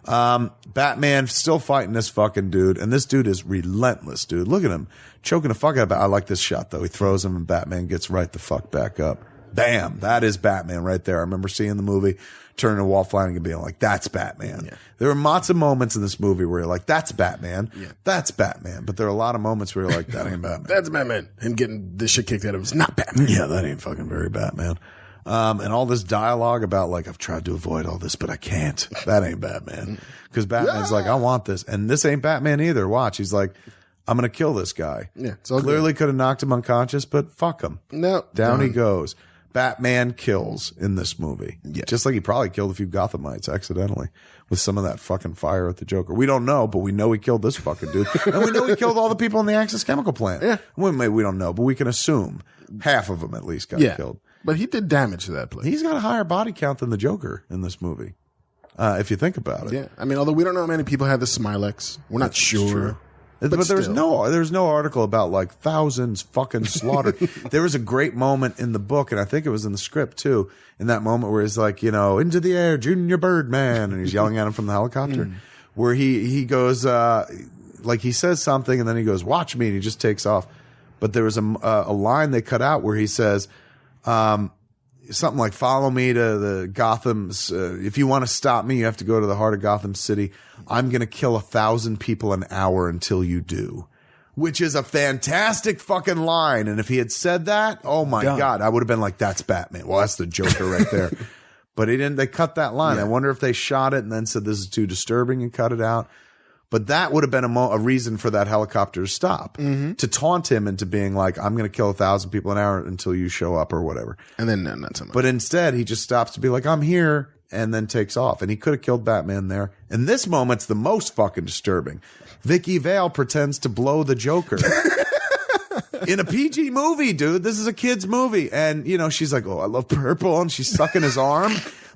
Batman still fighting this fucking dude, and this dude is relentless, dude. Look at him choking the fuck out of it. I like this shot though. He throws him and Batman gets right the fuck back up. Bam. That is Batman right there. I remember seeing the movie, turning to Walt Flanagan and being like, that's Batman. Yeah. There are lots of moments in this movie where you're like, that's Batman. Yeah. That's Batman. But there are a lot of moments where you're like, that ain't Batman. That's Batman. Him getting the shit kicked out of him is not Batman. Yeah, that ain't fucking very Batman. And all this dialogue about like, I've tried to avoid all this, but I can't. That ain't Batman. Because Batman's like, I want this. And this ain't Batman either. Watch. He's like, I'm going to kill this guy. Yeah, it's all clearly could have knocked him unconscious, but fuck him. No. Down he goes. Batman kills in this movie. Yeah. Just like he probably killed a few Gothamites accidentally with some of that fucking fire at the Joker. We don't know, but we know he killed this fucking dude. And we know he killed all the people in the Axis chemical plant. Yeah. We don't know, but we can assume half of them at least got killed. But he did damage to that place. He's got a higher body count than the Joker in this movie. If you think about it. Yeah. I mean, although we don't know how many people had the Smilex. We're not sure. But there's no article about like thousands fucking slaughtered. There was a great moment in the book, and I think it was in the script too, in that moment where he's like, into the air, Junior Birdman, and he's yelling at him from the helicopter, where he goes, like he says something, and then he goes, watch me, and he just takes off. But there was a line they cut out where he says, something like, follow me to the Gotham's, if you want to stop me, you have to go to the heart of Gotham City. I'm going to kill 1,000 people an hour until you do, which is a fantastic fucking line. And if he had said that, oh my God, I would have been like, that's Batman. Well, that's the Joker right there. But he didn't, they cut that line. Yeah. I wonder if they shot it and then said, this is too disturbing and cut it out. But that would have been a reason for that helicopter to stop, to taunt him into being like, I'm going to kill 1,000 people an hour until you show up or whatever. And then not so much. But instead, he just stops to be like, I'm here, and then takes off. And he could have killed Batman there. And this moment's the most fucking disturbing. Vicky Vale pretends to blow the Joker. In a PG movie, dude. This is a kid's movie. And, she's like, oh, I love purple. And she's sucking his arm.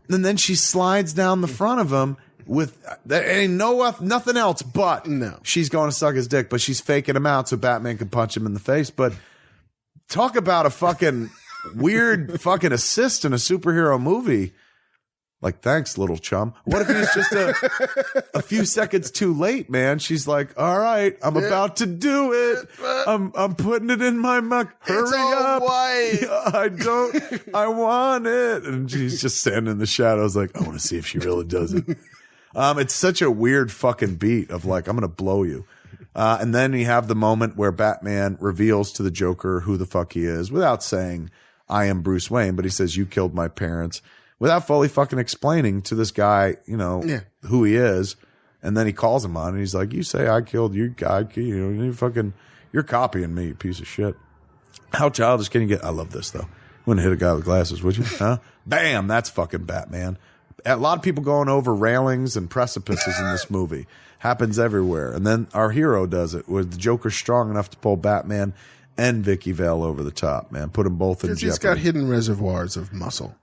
And then she slides down the front of him. With there ain't nothing else but she's going to suck his dick, but she's faking him out so Batman can punch him in the face. But talk about a fucking weird fucking assist in a superhero movie. Like, thanks, little chum. What if he's just a few seconds too late, man? She's like, all right, I'm about to do it. I'm putting it in my mouth. Hurry It's all up. white. I want it. And she's just standing in the shadows like, I want to see if she really does it. It's such a weird fucking beat of like, I'm going to blow you. And then you have the moment where Batman reveals to the Joker who the fuck he is without saying, I am Bruce Wayne, but he says, you killed my parents, without fully fucking explaining to this guy, who he is. And then he calls him on and he's like, you say I killed you, guy, you're copying me, you piece of shit. How childish can you get? I love this though. Wouldn't hit a guy with glasses, would you? Huh? Bam! That's fucking Batman. A lot of people going over railings and precipices in this movie. Happens everywhere. And then our hero does it, where the Joker's strong enough to pull Batman and Vicky Vale over the top, man. Put them both in jeopardy. He's got hidden reservoirs of muscle.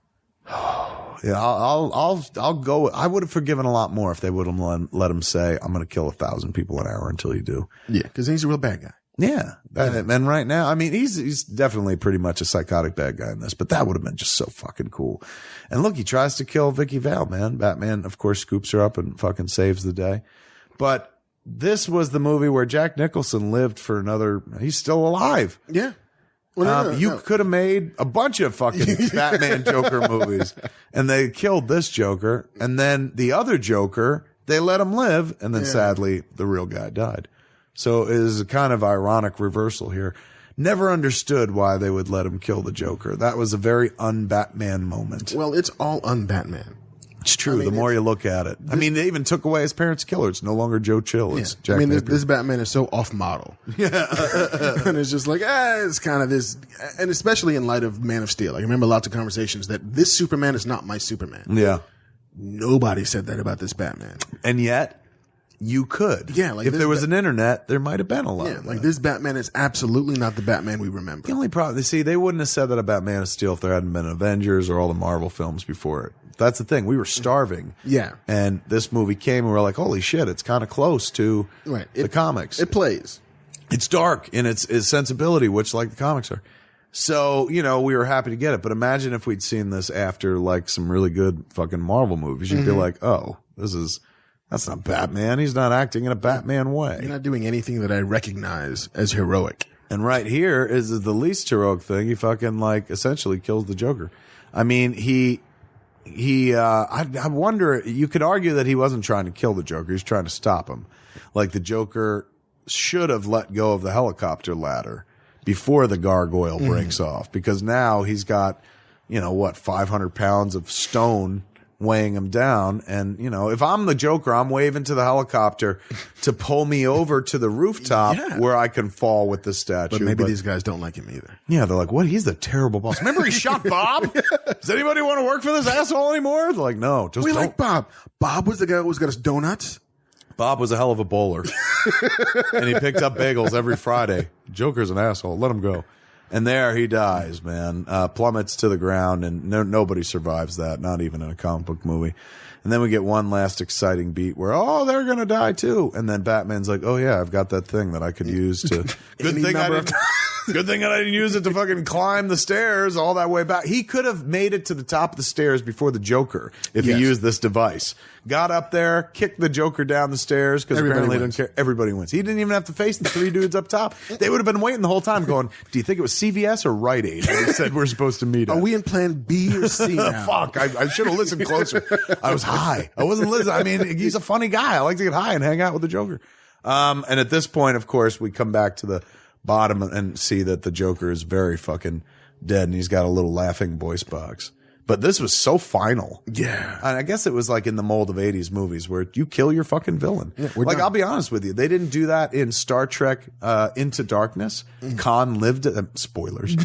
Yeah, I'll go. I would have forgiven a lot more if they would have let him say, I'm going to kill 1,000 people an hour until you do. Yeah, because he's a real bad guy. Yeah. And right now, I mean, he's definitely pretty much a psychotic bad guy in this, but that would have been just so fucking cool. And look, he tries to kill Vicky Vale, man. Batman, of course, scoops her up and fucking saves the day. But this was the movie where Jack Nicholson lived for he's still alive. Yeah. Well, you could have made a bunch of fucking Batman Joker movies, and they killed this Joker, and then the other Joker, they let him live, and then sadly, the real guy died. So it is a kind of ironic reversal here. Never understood why they would let him kill the Joker. That was a very un-Batman moment. Well, it's all un-Batman. It's true. The more you look at it. I mean, they even took away his parents' killer. It's no longer Joe Chill. It's Jack Napier. This Batman is so off-model. Yeah. And it's just like, it's kind of this, and especially in light of Man of Steel. I remember lots of conversations that this Superman is not my Superman. Yeah. Nobody said that about this Batman. And yet, you could. Yeah. Like if there was an internet, there might have been a lot. Yeah. Like this Batman is absolutely not the Batman we remember. The only problem, they wouldn't have said that about Man of Steel if there hadn't been Avengers or all the Marvel films before it. That's the thing. We were starving. Yeah. And this movie came and we were like, holy shit, it's kind of close to the comics. It plays. It's dark in its sensibility, which like the comics are. So, we were happy to get it. But imagine if we'd seen this after like some really good fucking Marvel movies. You'd be like, oh, that's not Batman. He's not acting in a Batman way. You're not doing anything that I recognize as heroic. And right here is the least heroic thing. He fucking like essentially kills the Joker. I mean, I wonder, you could argue that he wasn't trying to kill the Joker. He was trying to stop him. Like the Joker should have let go of the helicopter ladder before the gargoyle breaks off, because now he's got, 500 pounds of stone weighing him down. And, if I'm the Joker, I'm waving to the helicopter to pull me over to the rooftop where I can fall with the statue. But maybe these guys don't like him either. Yeah, they're like, what? He's the terrible boss. Remember he shot Bob? Does anybody want to work for this asshole anymore? They're like, no, just we don't. like Bob. Bob was the guy who always got us donuts. Bob was a hell of a bowler. And he picked up bagels every Friday. Joker's an asshole. Let him go. And there he dies, man. Plummets to the ground, and nobody survives that, not even in a comic book movie. And then we get one last exciting beat where, they're going to die too. And then Batman's like, oh yeah, I've got that thing that I could use to, good thing I didn't use it to fucking climb the stairs all that way back. He could have made it to the top of the stairs before the Joker if he used this device. Got up there, kicked the Joker down the stairs because apparently he doesn't care. Everybody wins. He didn't even have to face the three dudes up top. They would have been waiting the whole time going, do you think it was CVS or Rite Aid that he said we're supposed to meet at? Are we in plan B or C now? Fuck, I should have listened closer. I was high. I wasn't listening. I mean, he's a funny guy. I like to get high and hang out with the Joker. And at this point, of course, we come back to the bottom and see that the Joker is very fucking dead and he's got a little laughing voice box. But this was so final. Yeah. And I guess it was like in the mold of 80s movies where you kill your fucking villain. Yeah, like, I'll be honest with you. They didn't do that in Star Trek Into Darkness. Khan lived at spoilers.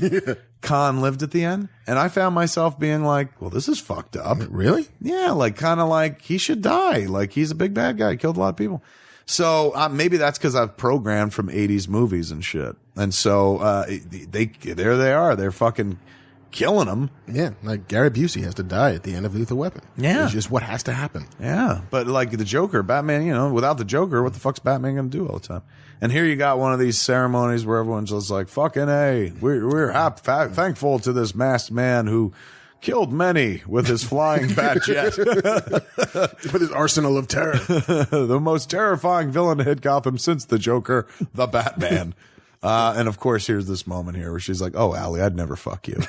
Khan lived at the end. And I found myself being like, well, this is fucked up. Really? Yeah. Like kind of like he should die. Like he's a big bad guy. He killed a lot of people. So maybe that's because I've programmed from 80s movies and shit. And so there they are. They're fucking killing him. Yeah, like Gary Busey has to die at the end of Lethal Weapon. Yeah. It's just what has to happen. Yeah, but like the Joker, Batman, without the Joker, what the fuck's Batman going to do all the time? And here you got one of these ceremonies where everyone's just like, fucking A, we're thankful to this masked man who killed many with his flying bat jet. With his arsenal of terror. The most terrifying villain to hit Gotham since the Joker, the Batman. And of course, here's this moment here where she's like, "Oh, Allie, I'd never fuck you."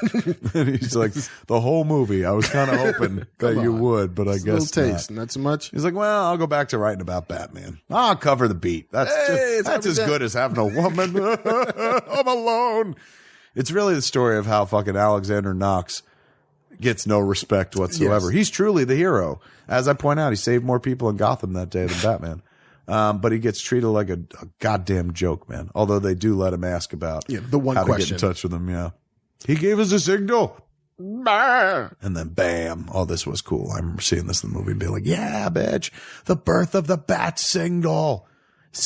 And he's like, "The whole movie, I was kind of hoping that you would, but I guess a little taste, not." not so much. He's like, "Well, I'll go back to writing about Batman. I'll cover the beat. That's as good as having a woman. I'm alone." It's really the story of how fucking Alexander Knox gets no respect whatsoever. Yes. He's truly the hero. As I point out, he saved more people in Gotham that day than Batman. But he gets treated like a goddamn joke, man. Although they do let him ask about the one how question. to get in touch with him. Yeah, he gave us a signal, and then bam! Oh, this was cool. I remember seeing this in the movie and being like, "Yeah, bitch, the birth of the bat signal,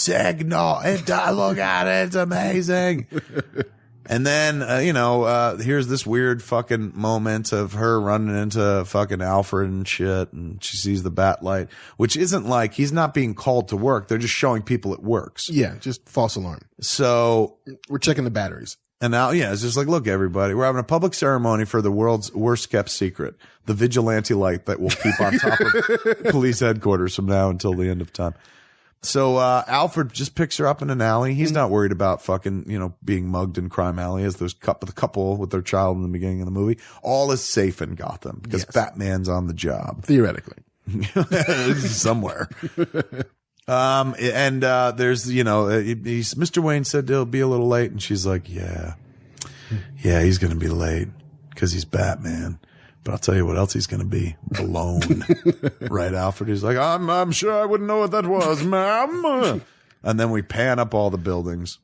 and look at it, it's amazing." And then, here's this weird fucking moment of her running into fucking Alfred and shit. And she sees the bat light, which isn't like he's not being called to work. They're just showing people it works. Yeah, just false alarm. So we're checking the batteries. And now, it's just like, look, everybody, we're having a public ceremony for the world's worst kept secret, the vigilante light that will keep on top of police headquarters from now until the end of time. So, Alfred just picks her up in an alley. He's not worried about fucking, being mugged in Crime Alley as there's the couple with their child in the beginning of the movie. All is safe in Gotham because Batman's on the job. Theoretically. Somewhere. There's, Mr. Wayne said he'll be a little late. And she's like, yeah, he's going to be late because he's Batman. But I'll tell you what else he's going to be. Alone. Right, Alfred? He's like, I'm sure I wouldn't know what that was, ma'am. And then we pan up all the buildings,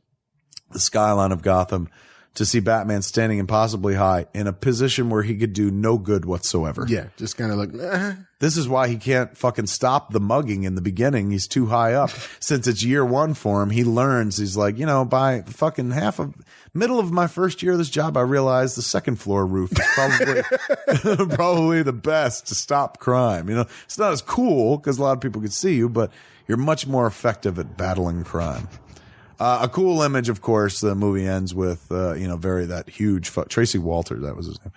the skyline of Gotham, to see Batman standing impossibly high in a position where he could do no good whatsoever. Yeah, just kind of like, This is why he can't fucking stop the mugging in the beginning. He's too high up. Since it's year one for him, he learns, he's like, by fucking middle of my first year of this job, I realized the second floor roof is probably the best to stop crime. It's not as cool because a lot of people could see you, but you're much more effective at battling crime. A cool image, of course, the movie ends with, that huge, Tracy Walter, that was his name.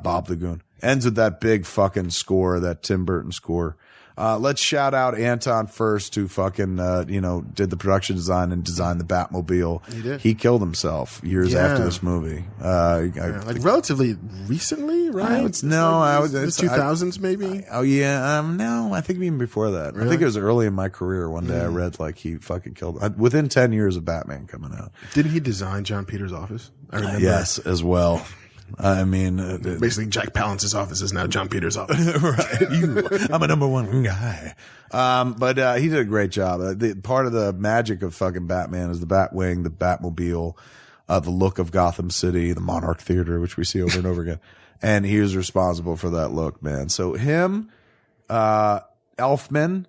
Bob the Goon. Ends with that big fucking score, that Tim Burton score. Let's shout out Anton first, who fucking, did the production design and designed the Batmobile. He did. He killed himself years after this movie. Relatively recently, right? The 2000s maybe? No, I think even before that. Really? I think it was early in my career. One day I read he fucking killed within 10 years of Batman coming out. Didn't he design John Peters' office? I remember. Yes, as well. I mean, basically Jack Palance's office is now John Peters' office. Right. I'm a number one guy. But he did a great job. Part of the magic of fucking Batman is the Batwing, the Batmobile, the look of Gotham City, the Monarch Theater, which we see over and over again. And he was responsible for that look, man. So him, Elfman,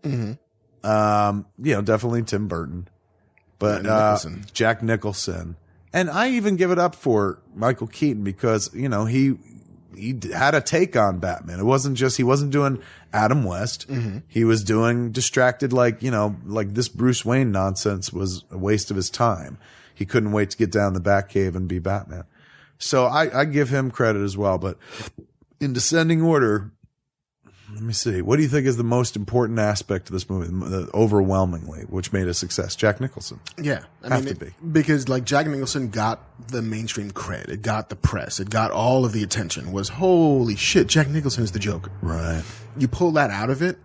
definitely Tim Burton, but Jack Nicholson. And I even give it up for Michael Keaton because, he had a take on Batman. It wasn't just, he wasn't doing Adam West. Mm-hmm. He was doing distracted, like this Bruce Wayne nonsense was a waste of his time. He couldn't wait to get down the Batcave and be Batman. So I give him credit as well. But in descending order, let me see. What do you think is the most important aspect of this movie, overwhelmingly, which made a success? Jack Nicholson. Yeah. Because Jack Nicholson got the mainstream cred. It got the press. It got all of the attention. Was holy shit, Jack Nicholson is the Joker. Right. You pull that out of it,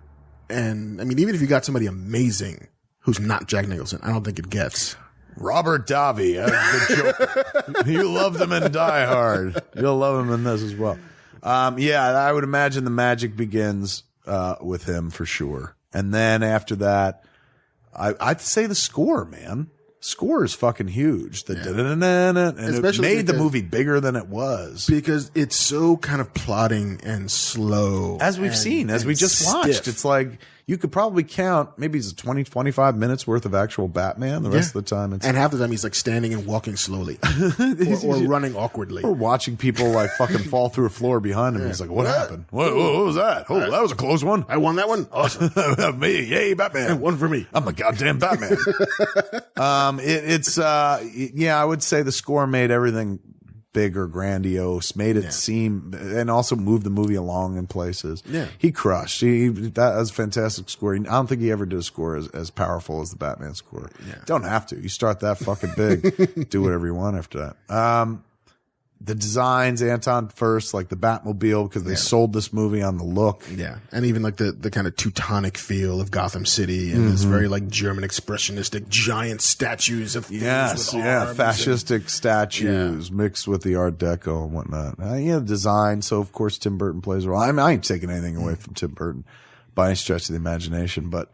and even if you got somebody amazing who's not Jack Nicholson, I don't think it gets. Robert Davi as the Joker. You love them in Die Hard. You'll love him in this as well. I would imagine the magic begins with him for sure. And then after that, I'd say the score, man. Score is fucking huge. And especially it made the movie bigger than it was. Because it's so kind of plodding and slow. As we've seen, as we just watched. It's like you could probably count maybe it's 20, 25 minutes worth of actual Batman. The rest of the time and half the time he's standing and walking slowly. or running awkwardly. Or watching people fucking fall through a floor behind him. Yeah. He's like, what happened? What was that? Oh, that was a close one. I won that one. Awesome. Me. Yay, Batman. One for me. I'm a goddamn Batman. I would say the score made everything bigger, grandiose, made it seem, and also moved the movie along in places. Yeah. He crushed. That was a fantastic score. I don't think he ever did a score as powerful as the Batman score. Yeah. Don't have to. You start that fucking big, do whatever you want after that. The designs, Anton first, like the Batmobile, because they sold this movie on the look. Yeah. And even like the kind of Teutonic feel of Gotham City and this very like German expressionistic giant statues of things with arms fascistic statues mixed with the Art Deco and whatnot. Design. So of course Tim Burton plays a role. I ain't taking anything away from Tim Burton by any stretch of the imagination, but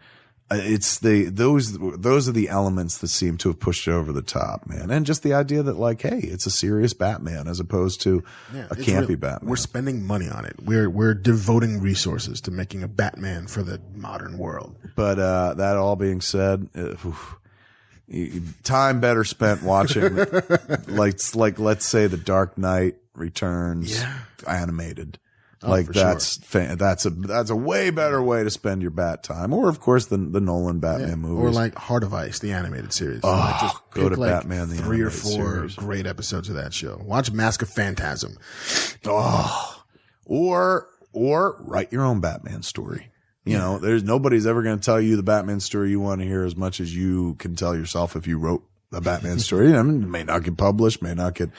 it's those are the elements that seem to have pushed it over the top, man. And just the idea that like, hey, it's a serious Batman as opposed to a campy Batman. We're spending money on it. We're devoting resources to making a Batman for the modern world. But that all being said, time better spent watching like let's say The Dark Knight Returns animated. That's a way better way to spend your bat time. Or of course the Nolan Batman movies. Or like Heart of Ice, the animated series. Oh, go to Batman the 3 or 4 series. Great episodes of that show. Watch Mask of Phantasm. Oh. Or write your own Batman story. You know, nobody's ever going to tell you the Batman story you want to hear as much as you can tell yourself if you wrote the Batman story. I mean, it may not get published, may not get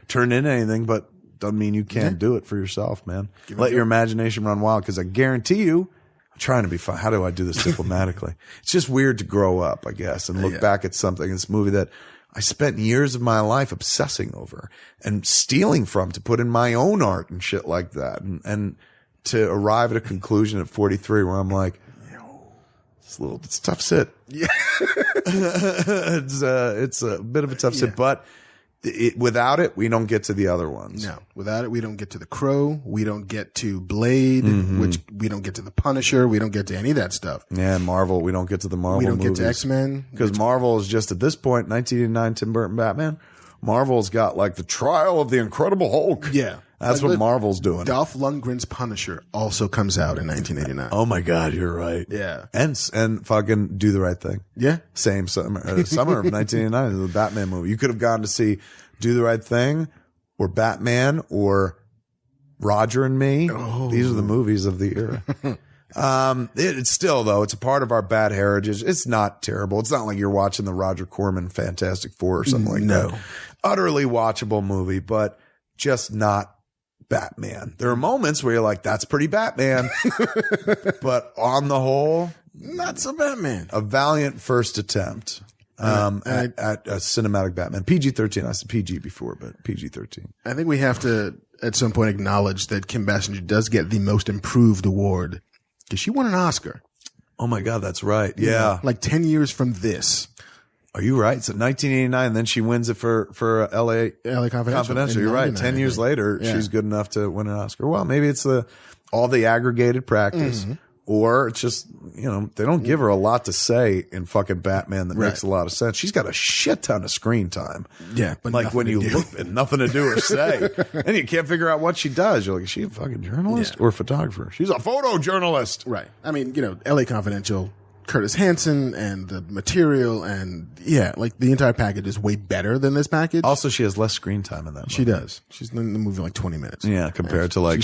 turned into anything, but doesn't mean you can't do it for yourself, man. Let your imagination run wild, because I guarantee you, I'm trying to be fun. How do I do this diplomatically? It's just weird to grow up, I guess, and look back at something, this movie that I spent years of my life obsessing over and stealing from to put in my own art and shit like that. And to arrive at a conclusion at 43 where I'm like, it's a tough sit. Yeah. It's a bit of a tough sit, but without it, we don't get to the other ones. No, without it, we don't get to The Crow. We don't get to Blade, which we don't get to The Punisher. We don't get to any of that stuff. Yeah, Marvel. We don't get to the Marvel movies. We don't get to X-Men. Because Marvel is just, at this point, 1989 Tim Burton Batman, Marvel's got like the trial of the Incredible Hulk. Yeah. That's what Marvel's doing. Dolph Lundgren's Punisher also comes out in 1989. Oh my God, you're right. Yeah. And fucking Do the Right Thing. Yeah. Same summer of 1989, the Batman movie. You could have gone to see Do the Right Thing or Batman or Roger and Me. Oh. These are the movies of the era. It's still, though, it's a part of our bad heritage. It's not terrible. It's not like you're watching the Roger Corman Fantastic Four or something like that. Utterly watchable movie, but just not Batman. There are moments where you're like, that's pretty Batman. But on the whole, not so Batman. A valiant first attempt at a cinematic Batman. PG-13. I said PG before, but PG-13. I think we have to, at some point, acknowledge that Kim Basinger does get the Most Improved award because she won an Oscar. Oh my God, that's right. Yeah. Like 10 years from this. Are you right? So 1989, then she wins it for LA Confidential. You're right. 10 years later, she's good enough to win an Oscar. Well, maybe it's all the aggregated practice, or it's just, they don't give her a lot to say in fucking Batman that makes a lot of sense. She's got a shit ton of screen time. Yeah. But like when you look at nothing to do or say, and you can't figure out what she does. You're like, is she a fucking journalist or a photographer? She's a photojournalist. Right. I mean, LA Confidential, Curtis Hanson and the material and like the entire package is way better than this package. Also, she has less screen time in that movie. She does. She's in the movie like 20 minutes. Yeah, compared to like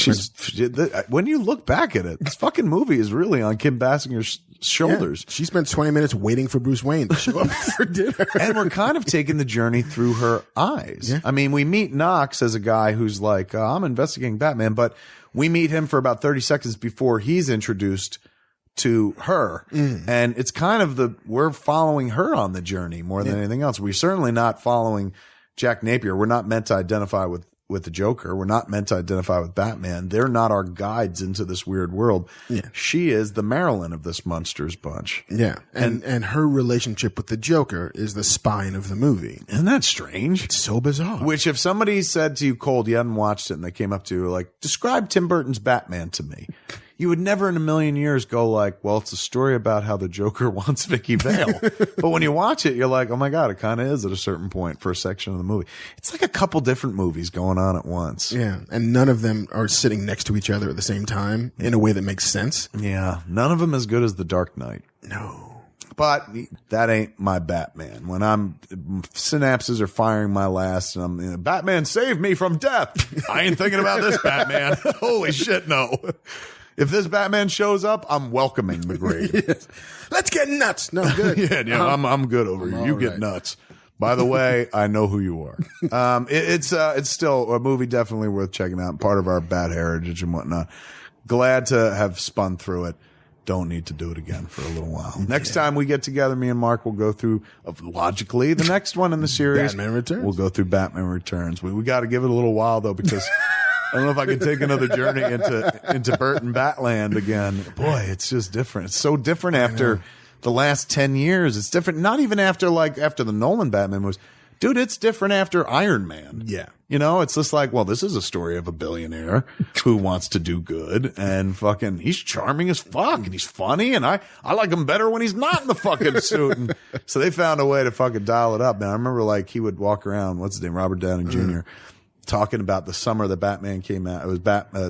when you look back at it, this fucking movie is really on Kim Basinger's shoulders. Yeah. She spent 20 minutes waiting for Bruce Wayne to show up for dinner. And we're kind of taking the journey through her eyes. Yeah. I mean, we meet Knox as a guy who's like, I'm investigating Batman, but we meet him for about 30 seconds before he's introduced to her. And it's kind of we're following her on the journey more than anything else. We're certainly not following Jack Napier. We're not meant to identify with the Joker. We're not meant to identify with Batman. They're not our guides into this weird world. Yeah. She is the Marilyn of this monsters bunch. Yeah. And her relationship with the Joker is the spine of the movie. Isn't that strange? It's so bizarre. Which if somebody said to you cold, you hadn't watched it and they came up to you like, describe Tim Burton's Batman to me. You would never in a million years go like, well, it's a story about how the Joker wants Vicky Vale. But when you watch it, you're like, oh my God, it kind of is at a certain point for a section of the movie. It's like a couple different movies going on at once. Yeah. And none of them are sitting next to each other at the same time in a way that makes sense. Yeah. None of them as good as The Dark Knight. No. But that ain't my Batman. When synapses are firing my last, and I'm Batman, save me from death. I ain't thinking about this Batman. Holy shit, no. If this Batman shows up, I'm welcoming the grave. Yes. Let's get nuts. No, good. Yeah, I'm good over here. You get nuts. By the way, I know who you are. It's still a movie definitely worth checking out. Part of our Bat heritage and whatnot. Glad to have spun through it. Don't need to do it again for a little while. Next time we get together, me and Mark will go through, logically, the next one in the series. Batman Returns. We'll go through Batman Returns. We got to give it a little while, though, because I don't know if I can take another journey into Burton Batland again. Boy, it's just different. It's so different after the last 10 years. It's different. Not even after the Nolan Batman movies. Dude, it's different after Iron Man. Yeah. You know, it's just like, well, this is a story of a billionaire who wants to do good and fucking, he's charming as fuck and he's funny and I like him better when he's not in the fucking suit. And so they found a way to fucking dial it up. Man, I remember like he would walk around, what's his name? Robert Downey Jr. Talking about the summer that Batman came out. It was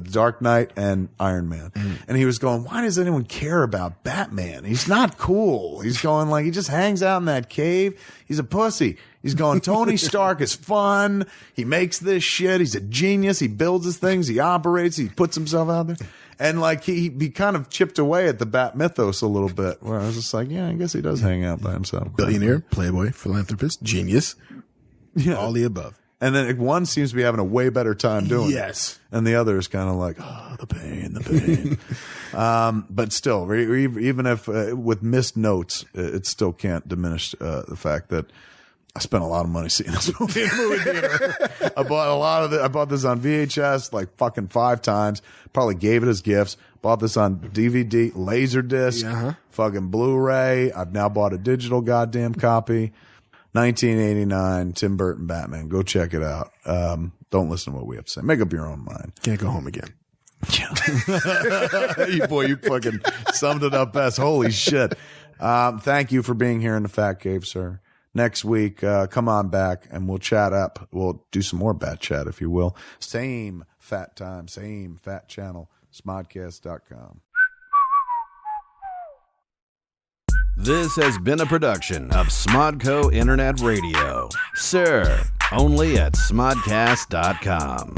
Dark Knight and Iron Man. And he was going, why does anyone care about Batman? He's not cool. He's going like, he just hangs out in that cave. He's a pussy. He's going, Tony Stark is fun. He makes this shit. He's a genius. He builds his things. He operates. He puts himself out there. And like he kind of chipped away at the Bat mythos a little bit where I was just like, yeah, I guess he does hang out by himself. Billionaire, playboy, philanthropist, genius. Yeah. All the above. And then one seems to be having a way better time doing it. Yes. And the other is kind of like, oh, the pain. But still, even if with missed notes, it still can't diminish the fact that I spent a lot of money seeing this movie in a movie theater. I bought this on VHS like fucking 5 times. Probably gave it as gifts. Bought this on DVD, Laserdisc, fucking Blu-ray. I've now bought a digital goddamn copy. 1989 Tim Burton Batman. Go check it out. Don't listen to what we have to say. Make up your own mind. Can't go home again. Yeah. You fucking summed it up best. Holy shit. Thank you for being here in the Fat Cave, sir. Next week, come on back and we'll chat up. We'll do some more Bat chat, if you will. Same fat time, same fat channel, smodcast.com. This has been a production of Smodco Internet Radio. Sir, only at smodcast.com.